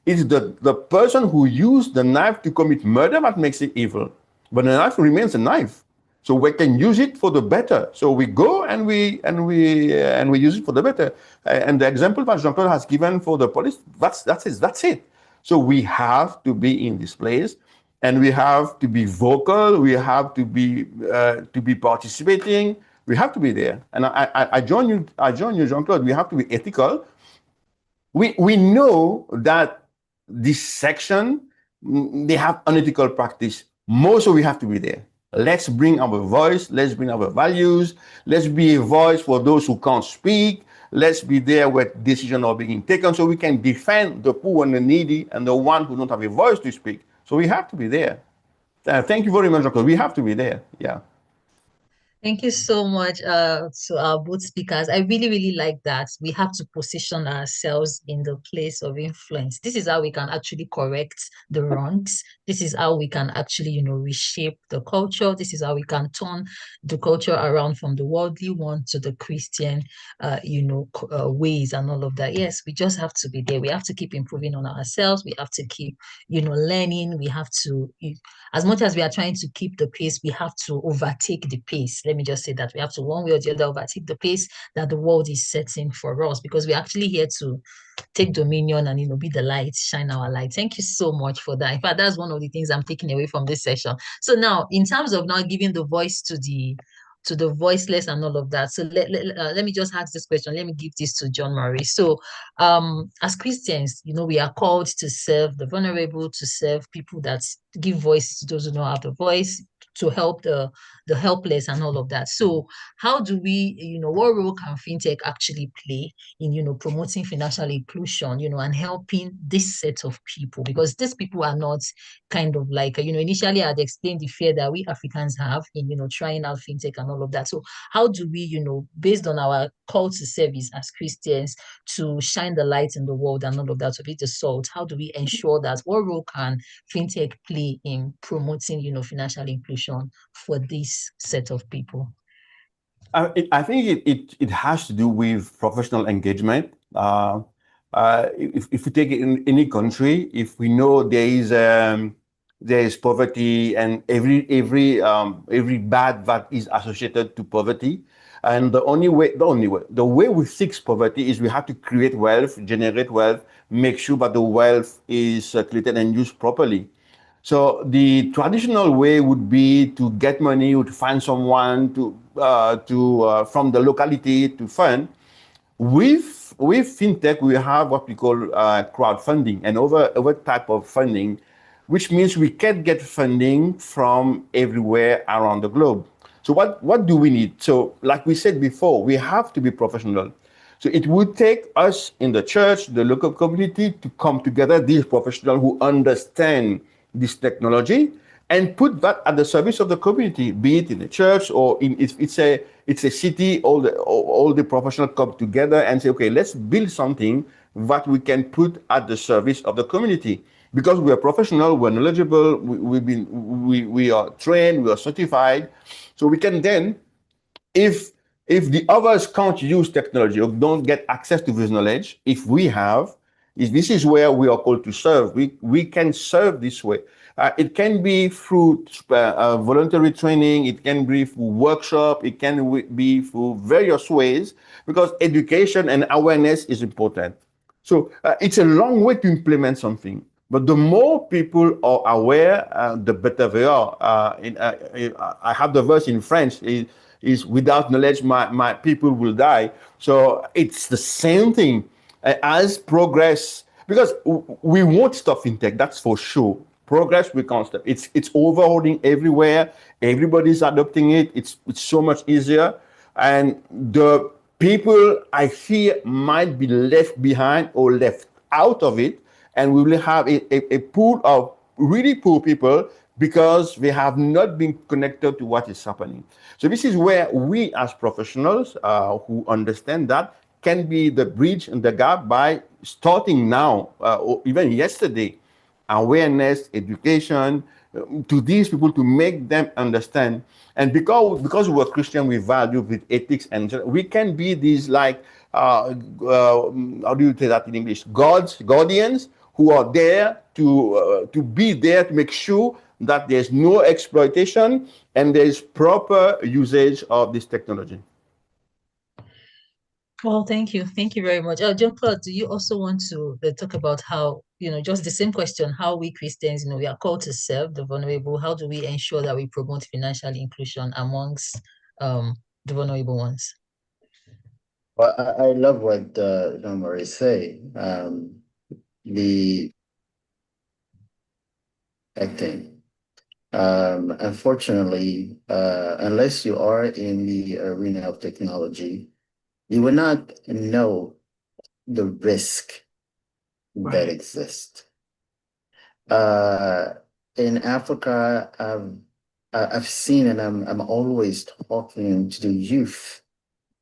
S1: It's the person who used the knife to commit murder that makes it evil. But the knife remains a knife. So we can use it for the better. So we go and we use it for the better. And the example that Jean-Claude has given for the police, that's it. So we have to be in this place, and we have to be vocal. We have to be participating. We have to be there. And I join you. I join you, Jean-Claude. We have to be ethical. We know that this section they have unethical practice. Most of we have to be there. Let's bring our voice. Let's bring our values. Let's be a voice for those who can't speak. Let's be there where decisions are being taken, so we can defend the poor and the needy and the one who don't have a voice to speak. So we have to be there. Thank you very much, Doctor. We have to be there. Yeah.
S4: Thank you so much to our both speakers. I really, really like that. We have to position ourselves in the place of influence. This is how we can actually correct the wrongs. This is how we can actually, reshape the culture. This is how we can turn the culture around from the worldly one to the Christian, ways and all of that. Yes, we just have to be there. We have to keep improving on ourselves. We have to keep, learning. We have to, as much as we are trying to keep the pace, we have to overtake the pace. Let me just say that we have to, one way or the other, overtake the pace that the world is setting for us, because we're actually here to take dominion and be the light, shine our light. Thank you so much for that. In fact, that's one of the things I'm taking away from this session. So now, in terms of now giving the voice to to the voiceless and all of that. So let me just ask this question. Let me give this to John Murray. So as Christians, we are called to serve the vulnerable, to serve people that give voice to those who don't have the voice, to help the helpless and all of that. So how do we, what role can fintech actually play in, promoting financial inclusion, and helping this set of people? Because these people are not kind of like, initially I'd explained the fear that we Africans have in, trying out fintech and all of that. So how do we, based on our call to service as Christians, to shine the light in the world and all of that, to be the salt, how do we ensure that? What role can fintech play in promoting, financial inclusion for this set of people?
S1: I think it has to do with professional engagement. If we take it in any country, if we know there is poverty and every bad that is associated to poverty, and the way we fix poverty is we have to create wealth, generate wealth, make sure that the wealth is circulated and used properly. So the traditional way would be to get money or to find someone from the locality to fund. With fintech, we have what we call crowdfunding and other type of funding, which means we can get funding from everywhere around the globe. So what do we need? So like we said before, we have to be professional. So it would take us in the church, the local community, to come together, these professionals who understand this technology, and put that at the service of the community, be it in a church or it's a city. All the professionals come together and say, okay, let's build something that we can put at the service of the community. Because we are professional, we're knowledgeable, we are trained, we are certified, so we can then, if the others can't use technology or don't get access to this knowledge, if we have, if this is where we are called to serve, we can serve this way. It can be through voluntary training, it can be through workshop, it can be through various ways, because education and awareness is important. So it's a long way to implement something. But the more people are aware, the better they are. I have the verse in French, is without knowledge, my people will die. So it's the same thing as progress, because we won't stop fintech, that's for sure. Progress we can't stop. It's overhauling everywhere. Everybody's adopting it. It's so much easier, and the people I fear might be left behind or left out of it, and we will have a pool of really poor people because they have not been connected to what is happening. So this is where we as professionals who understand that can be the bridge and the gap by starting now, or even yesterday, awareness, education to these people, to make them understand. And because we're Christian, we value with ethics, and we can be these like how do you say that in English? Guardians who are there to be there to make sure that there's no exploitation and there's proper usage of this technology.
S4: Well, thank you. Thank you very much. John Claude, do you also want to talk about how, just the same question, how we Christians, we are called to serve the vulnerable. How do we ensure that we promote financial inclusion amongst the vulnerable ones?
S6: Well, I love what Jean Marie say. The acting. Unfortunately, unless you are in the arena of technology, you will not know the risk that exists. In Africa, I've seen, and I'm always talking to the youth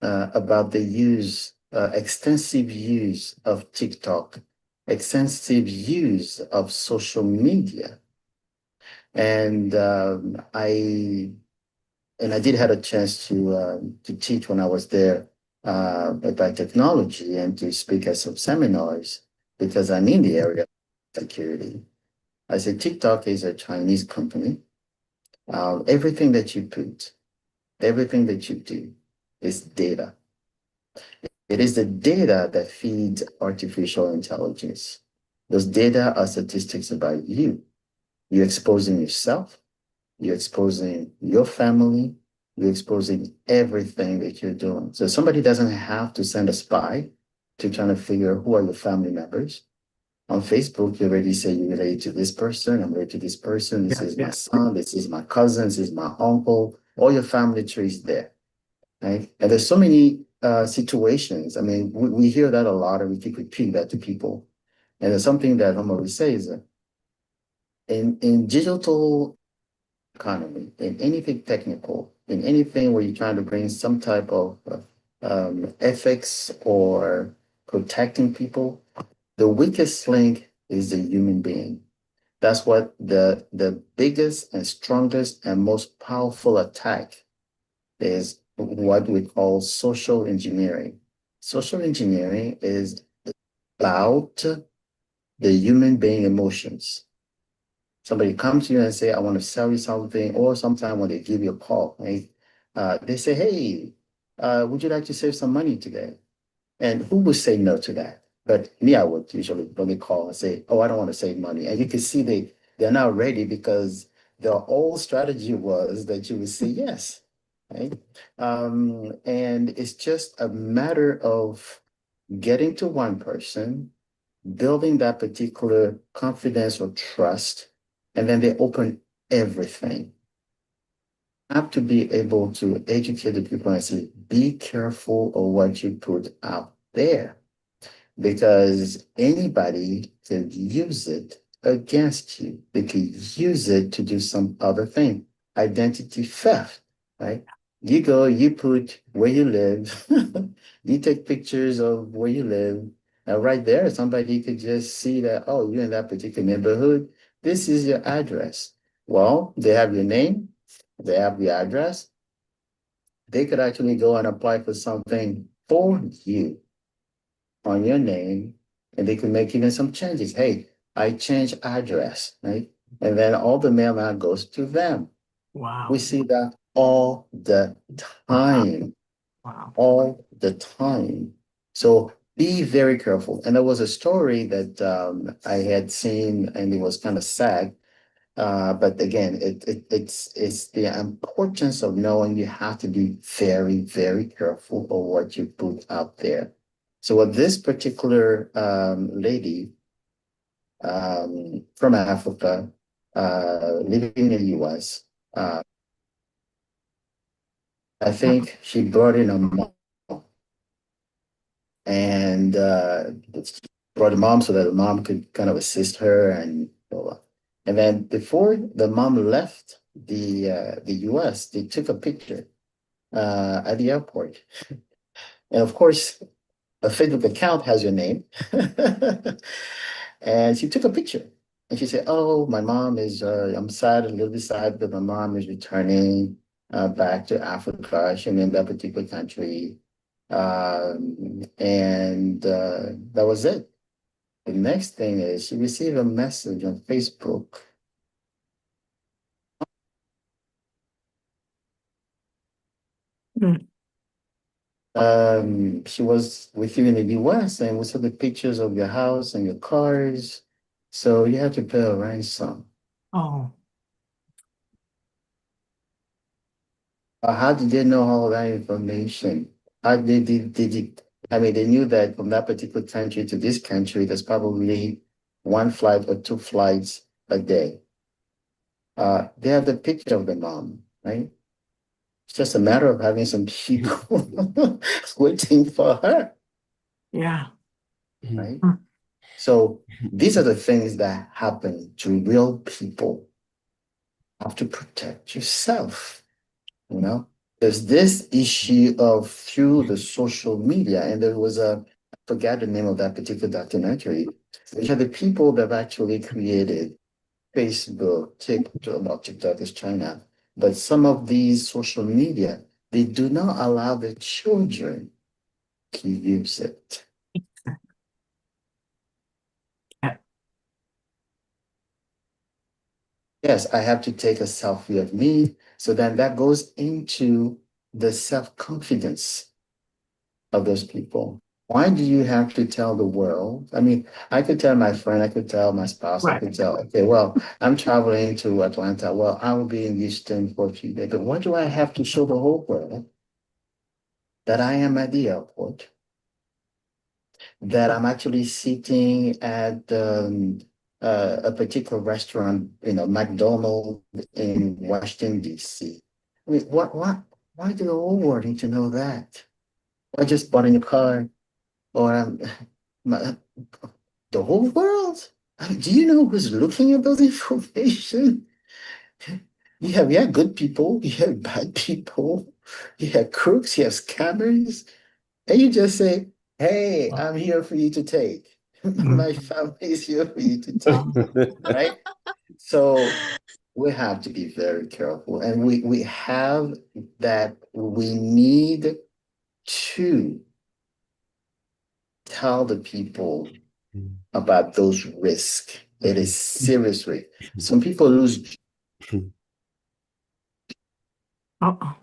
S6: about the extensive use of TikTok, extensive use of social media. And I did have a chance to teach when I was there about technology and to speak at some seminars because I'm in the area of security. I said TikTok is a Chinese company. Everything that you put, everything that you do is data. It is the data that feeds artificial intelligence. Those data are statistics about you. You're exposing yourself, you're exposing your family, you're exposing everything that you're doing. So somebody doesn't have to send a spy to try to figure who are your family members. On Facebook, you already say you're related to this person, I'm related to this person, this
S2: Yeah,
S6: is my
S2: yeah.
S6: son, this is my cousin, this is my uncle, all your family trees there, right? And there's so many situations. I mean, we hear that a lot and we keep repeating that to people. And there's something that Omar says in digital economy, in anything technical, in anything where you're trying to bring some type of ethics or protecting people, the weakest link is the human being. That's what the biggest and strongest and most powerful attack is, what we call social engineering. Social engineering is about the human being emotions. Somebody comes to you and say, I want to sell you something, or sometime when they give you a call, right? They say, hey, would you like to save some money today? And who would say no to that? But me, I would usually really call and say, oh, I don't want to save money. And you can see they're not ready because their whole strategy was that you would say yes, right? And it's just a matter of getting to one person, building that particular confidence or trust, and then they open everything. You have to be able to educate the people and say, be careful of what you put out there, because anybody can use it against you. They can use it to do some other thing. Identity theft, right? You go, you put where you live, you take pictures of where you live, and right there, somebody could just see that, oh, you're in that particular neighborhood. This is your address. Well, they have your name, they have the address. They could actually go and apply for something for you on your name, and they could make even some changes. Hey, I changed address, right? And then all the mail now goes to them. We
S2: Wow.
S6: see that all the
S2: Wow.
S6: time,
S2: Wow.
S6: all the time. So be very careful. And there was a story that I had seen, and it was kind of sad. But again, it's the importance of knowing you have to be very, very careful of what you put out there. So with this particular lady from Africa, living in the US, uh, I think she brought in a mom, and brought a mom so that the mom could kind of assist her, and then before the mom left the US, they took a picture at the airport. And of course, a Facebook account has your name. And she took a picture and she said, oh, my mom is, I'm sad, a little bit sad that my mom is returning back to Africa. She named that particular country. And that was it. The next thing is she received a message on Facebook.
S2: Mm.
S6: She was with you in the US and we saw the pictures of your house and your cars. So you have to pay a ransom.
S2: Oh,
S6: How did they know all that information? How did it? I mean, they knew that from that particular country to this country, there's probably one flight or two flights a day. They have the picture of the mom, right? It's just a matter of having some people waiting for her,
S2: yeah.
S6: right?
S2: Mm.
S6: So these are the things that happen to real people. You have to protect yourself, you know? There's this issue of through the social media, and there was I forgot the name of that particular documentary, which are the people that have actually created Facebook, TikTok, well, TikTok is China, but some of these social media, they do not allow the children to use it.
S2: Yeah.
S6: Yes, I have to take a selfie of me. So then that goes into the self-confidence of those people. Why do you have to tell the world? I mean, I could tell my friend, I could tell my spouse, I
S2: Right.
S6: could tell, okay, well, I'm traveling to Atlanta. Well, I will be in Houston for a few days. But why do I have to show the whole world that I am at the airport, that I'm actually sitting at a particular restaurant, McDonald's in Washington, D.C.? I mean, why do the whole world need to know that? I just bought a new car, or my, the whole world. I mean, do you know who's looking at those information? You have good people, you have bad people, you have crooks, you have scammers, and you just say, "Hey, I'm here for you to take.
S2: Mhm.
S6: My family is here for you to
S4: Wow.
S6: take." Right? So we have to be very careful, and we have that we need to tell the people about those risks. It is serious risk. Some people lose.
S2: Uh-oh.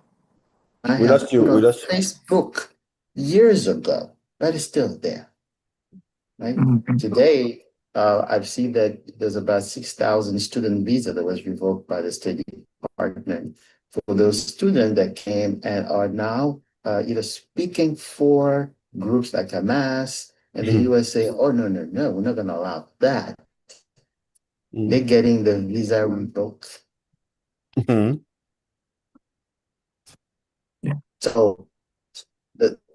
S6: I
S1: We
S6: have
S1: lost you.
S6: put
S1: We
S6: on
S1: lost.
S6: Facebook years ago, but it's still there, right?
S2: Mhm.
S6: Today, I've seen that there's about 6,000 student visa that was revoked by the State Department for those students that came and are now either speaking for groups like Hamas and the USA. Oh, no, no, no, we're not going to allow that. They're getting the visa revoked.
S2: Yeah.
S6: So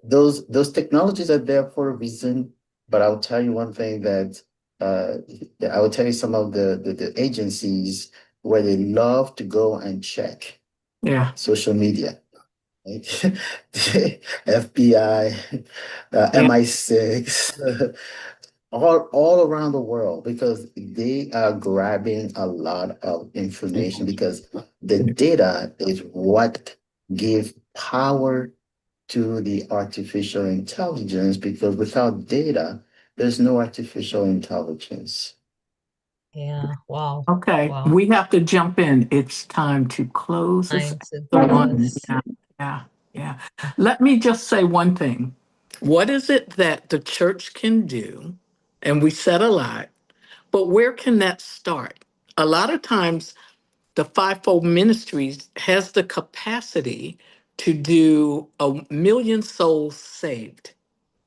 S6: those technologies are there for a reason. But I'll tell you one thing that uh, I will tell you some of the agencies where they love to go and check
S2: Yeah.
S6: social media. Right? FBI,
S2: Yeah.
S6: MI6, all around the world because they are grabbing a lot of information because the data is what give power to the artificial intelligence because without data, there's no artificial intelligence.
S4: Yeah. Wow.
S2: Okay.
S4: Wow.
S2: We have to jump in. It's time to close this
S4: Time to
S2: episode.
S4: close.
S2: Yeah. Yeah. Yeah. Let me just say one thing. What is it that the church can do? And we said a lot, but where can that start? A lot of times, the fivefold ministries has the capacity to do 1 million souls saved.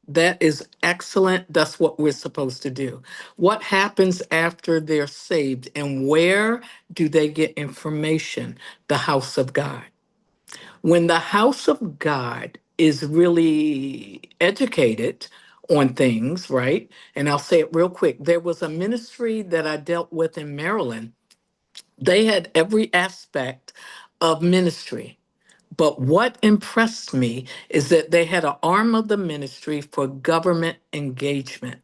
S2: That is excellent. That's what we're supposed to do. What happens after they're saved and where do they get information? The house of God. When the house of God is really educated on things, right? And I'll say it real quick. There was a ministry that I dealt with in Maryland. They had every aspect of ministry. But what impressed me is that they had an arm of the ministry for government engagement.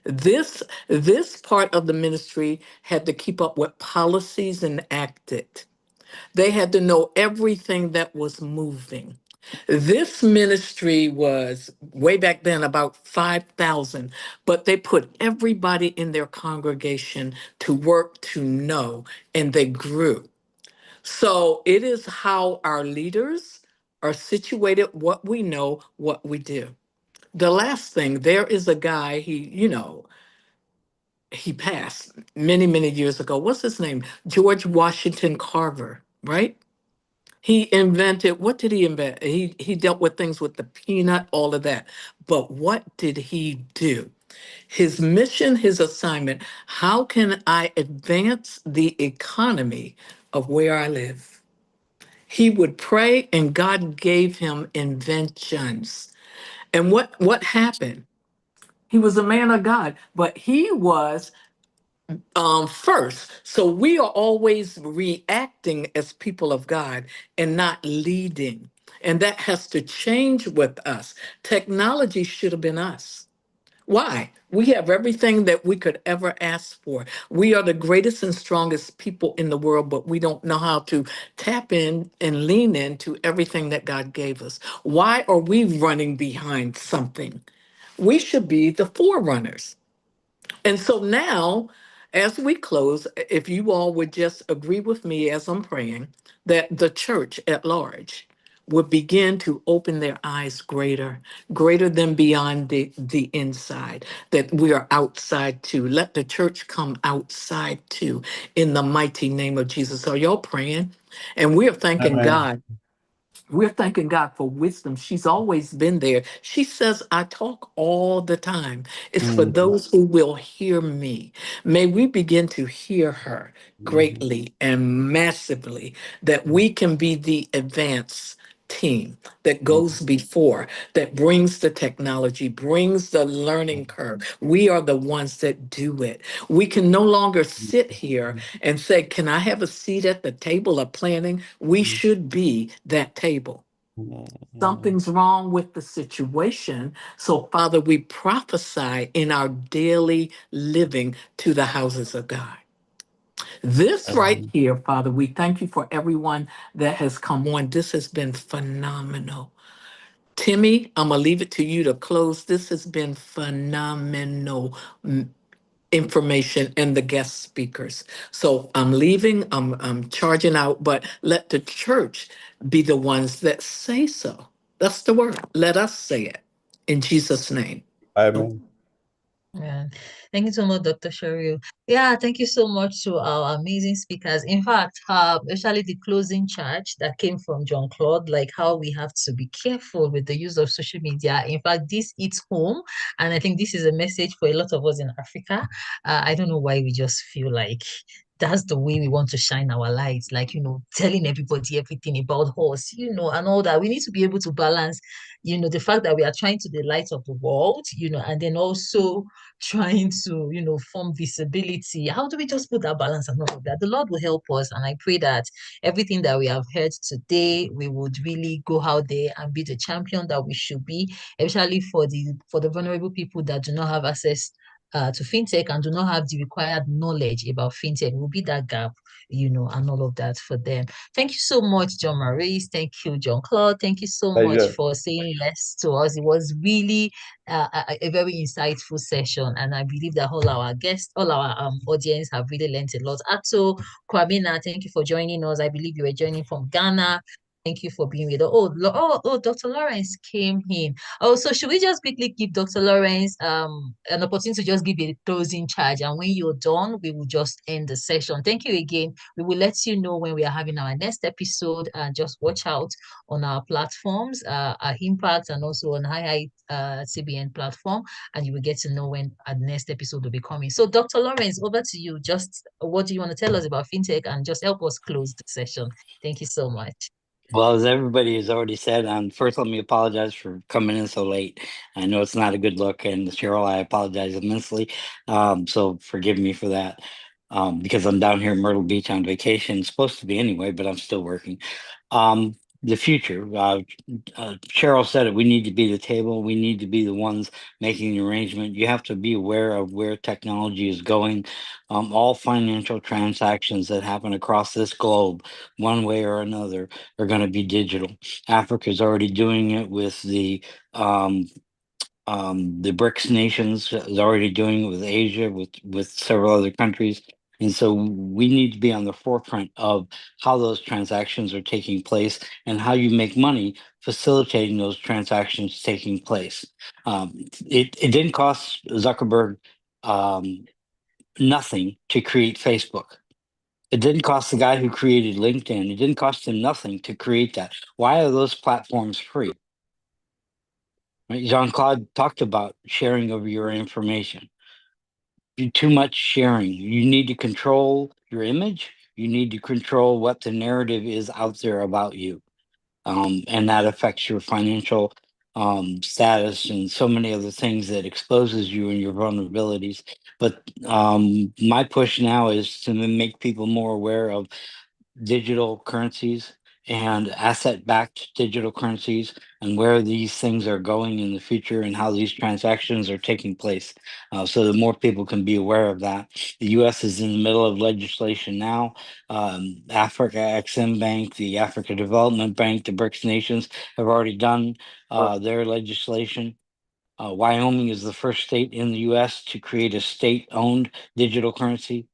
S2: This this part of the ministry had to keep up with policies and act it. They had to know everything that was moving. This ministry was way back then about 5,000, but they put everybody in their congregation to work to know, and they grew. So it is how our leaders are situated, what we know, what we do. The last thing, there is a guy, he passed many, many years ago. What's his name? George Washington Carver, right? He invented, what did he invent? He dealt with things with the peanut, all of that. But what did he do? His mission, his assignment, how can I advance the economy of where I live? He would pray and God gave him inventions. And what happened? He was a man of God, but he was first. So we are always reacting as people of God and not leading. And that has to change with us. Technology should have been us. Why? We have everything that we could ever ask for. We are the greatest and strongest people in the world, but we don't know how to tap in and lean into everything that God gave us. Why are we running behind something? We should be the forerunners. And so now, as we close, if you all would just agree with me as I'm praying, that the church at large, will begin to open their eyes greater, greater than beyond the inside, that we are outside too. Let the church come outside too, in the mighty name of Jesus. Are y'all praying? And we are thanking
S1: Amen.
S2: God. We're thanking God for wisdom. She's always been there. She says, I talk all the time. It's for
S1: Mm,
S2: those who will hear me. May we begin to hear her
S1: mm,
S2: greatly and massively, that we can be the advance team that
S1: mm,
S2: goes before, that brings the technology, brings the learning curve. We are the ones that do it. We can no longer sit here and say, can I have a seat at the table of planning? We
S1: mm,
S2: should be that table.
S1: mm,
S2: Something's wrong with the situation. So, Father, we prophesy in our daily living to the houses of God. This right
S1: mm.
S2: here, Father, we thank you for everyone that has come on. This has been phenomenal. Timmy, I'm going to leave it to you to close. This has been phenomenal information and the guest speakers. So I'm leaving, I'm charging out, but let the church be the ones that say so. That's the word. Let us say it in Jesus' name.
S1: Amen.
S4: Yeah. Thank you so much, Dr. Sheryl. Yeah, thank you so much to our amazing speakers. In fact, especially the closing charge that came from John Claude, like how we have to be careful with the use of social media. In fact, this hits home, and I think this is a message for a lot of us in Africa. I don't know why we just feel like that's the way we want to shine our lights, like, telling everybody everything about us, and all that. We need to be able to balance, the fact that we are trying to be the light of the world, and then also trying to, form visibility. How do we just put that balance and all of that? The Lord will help us. And I pray that everything that we have heard today, we would really go out there and be the champion that we should be, especially for the vulnerable people that do not have access to fintech and do not have the required knowledge about fintech. Will be that gap, and all of that for them. Thank you so much, John Maurice. Thank you, John Claude. Thank you so much
S1: Pleasure.
S4: for saying yes to us. It was really a very insightful session, and I believe that all our guests, all our audience have really learned a lot. Ato Kwabena, thank you for joining us. I believe you were joining from Ghana. Thank you for being with us. Oh, Dr. Lawrence came in. Oh, so should we just quickly give Dr. Lawrence an opportunity to just give a closing charge, and when you're done, we will just end the session. Thank you again. We will let you know when we are having our next episode, and just watch out on our platforms, our Impact, and also on High CBN platform, and you will get to know when our next episode will be coming. So, Dr. Lawrence, over to you. Just what do you want to tell us about fintech, and just help us close the session. Thank you so much.
S7: Well, as everybody has already said, first let me apologize for coming in so late. I know it's not a good look, and Cheryl, I apologize immensely. So forgive me for that. Because I'm down here in Myrtle Beach on vacation, supposed to be anyway, but I'm still working. Um, the future, Cheryl said it. We need to be the table. We need to be the ones making the arrangement. You have to be aware of where technology is going. All financial transactions that happen across this globe, one way or another, are going to be digital. Africa is already doing it with the BRICS nations is already doing it with Asia, with several other countries. And so we need to be on the forefront of how those transactions are taking place and how you make money facilitating those transactions taking place. It didn't cost Zuckerberg um, nothing to create Facebook. It didn't cost the guy who created LinkedIn. It didn't cost him nothing to create that. Why are those platforms free? Right? Jean-Claude talked about sharing of your information. Too much sharing. You need to control your image. You need to control what the narrative is out there about you. And that affects your financial status and so many other things that exposes you and your vulnerabilities. But my push now is to make people more aware of digital currencies and asset-backed digital currencies and where these things are going in the future and how these transactions are taking place. So that more people can be aware of that. The US is in the middle of legislation now. Africa XM Bank, the Africa Development Bank, the BRICS nations have already done their legislation. Wyoming is the first state in the US to create a state-owned digital currency.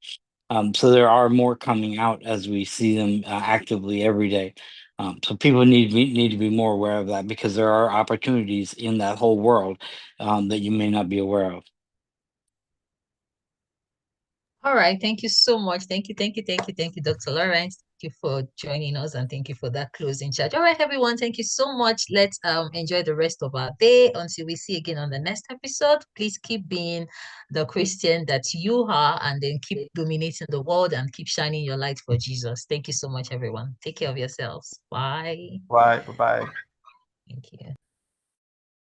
S7: So there are more coming out as we see them actively every day. So people need to be more aware of that, because there are opportunities in that whole world that you may not be aware of.
S4: All right. Thank you so much. Thank you, Dr. Lawrence. Thank you for joining us, and thank you for that closing charge. All right, everyone. Thank you so much. Let's enjoy the rest of our day until we see again on the next episode. Please keep being the Christian that you are, and then keep dominating the world and keep shining your light for Jesus. Thank you so much, everyone. Take care of yourselves. Bye.
S1: Bye. Bye.
S4: Thank you.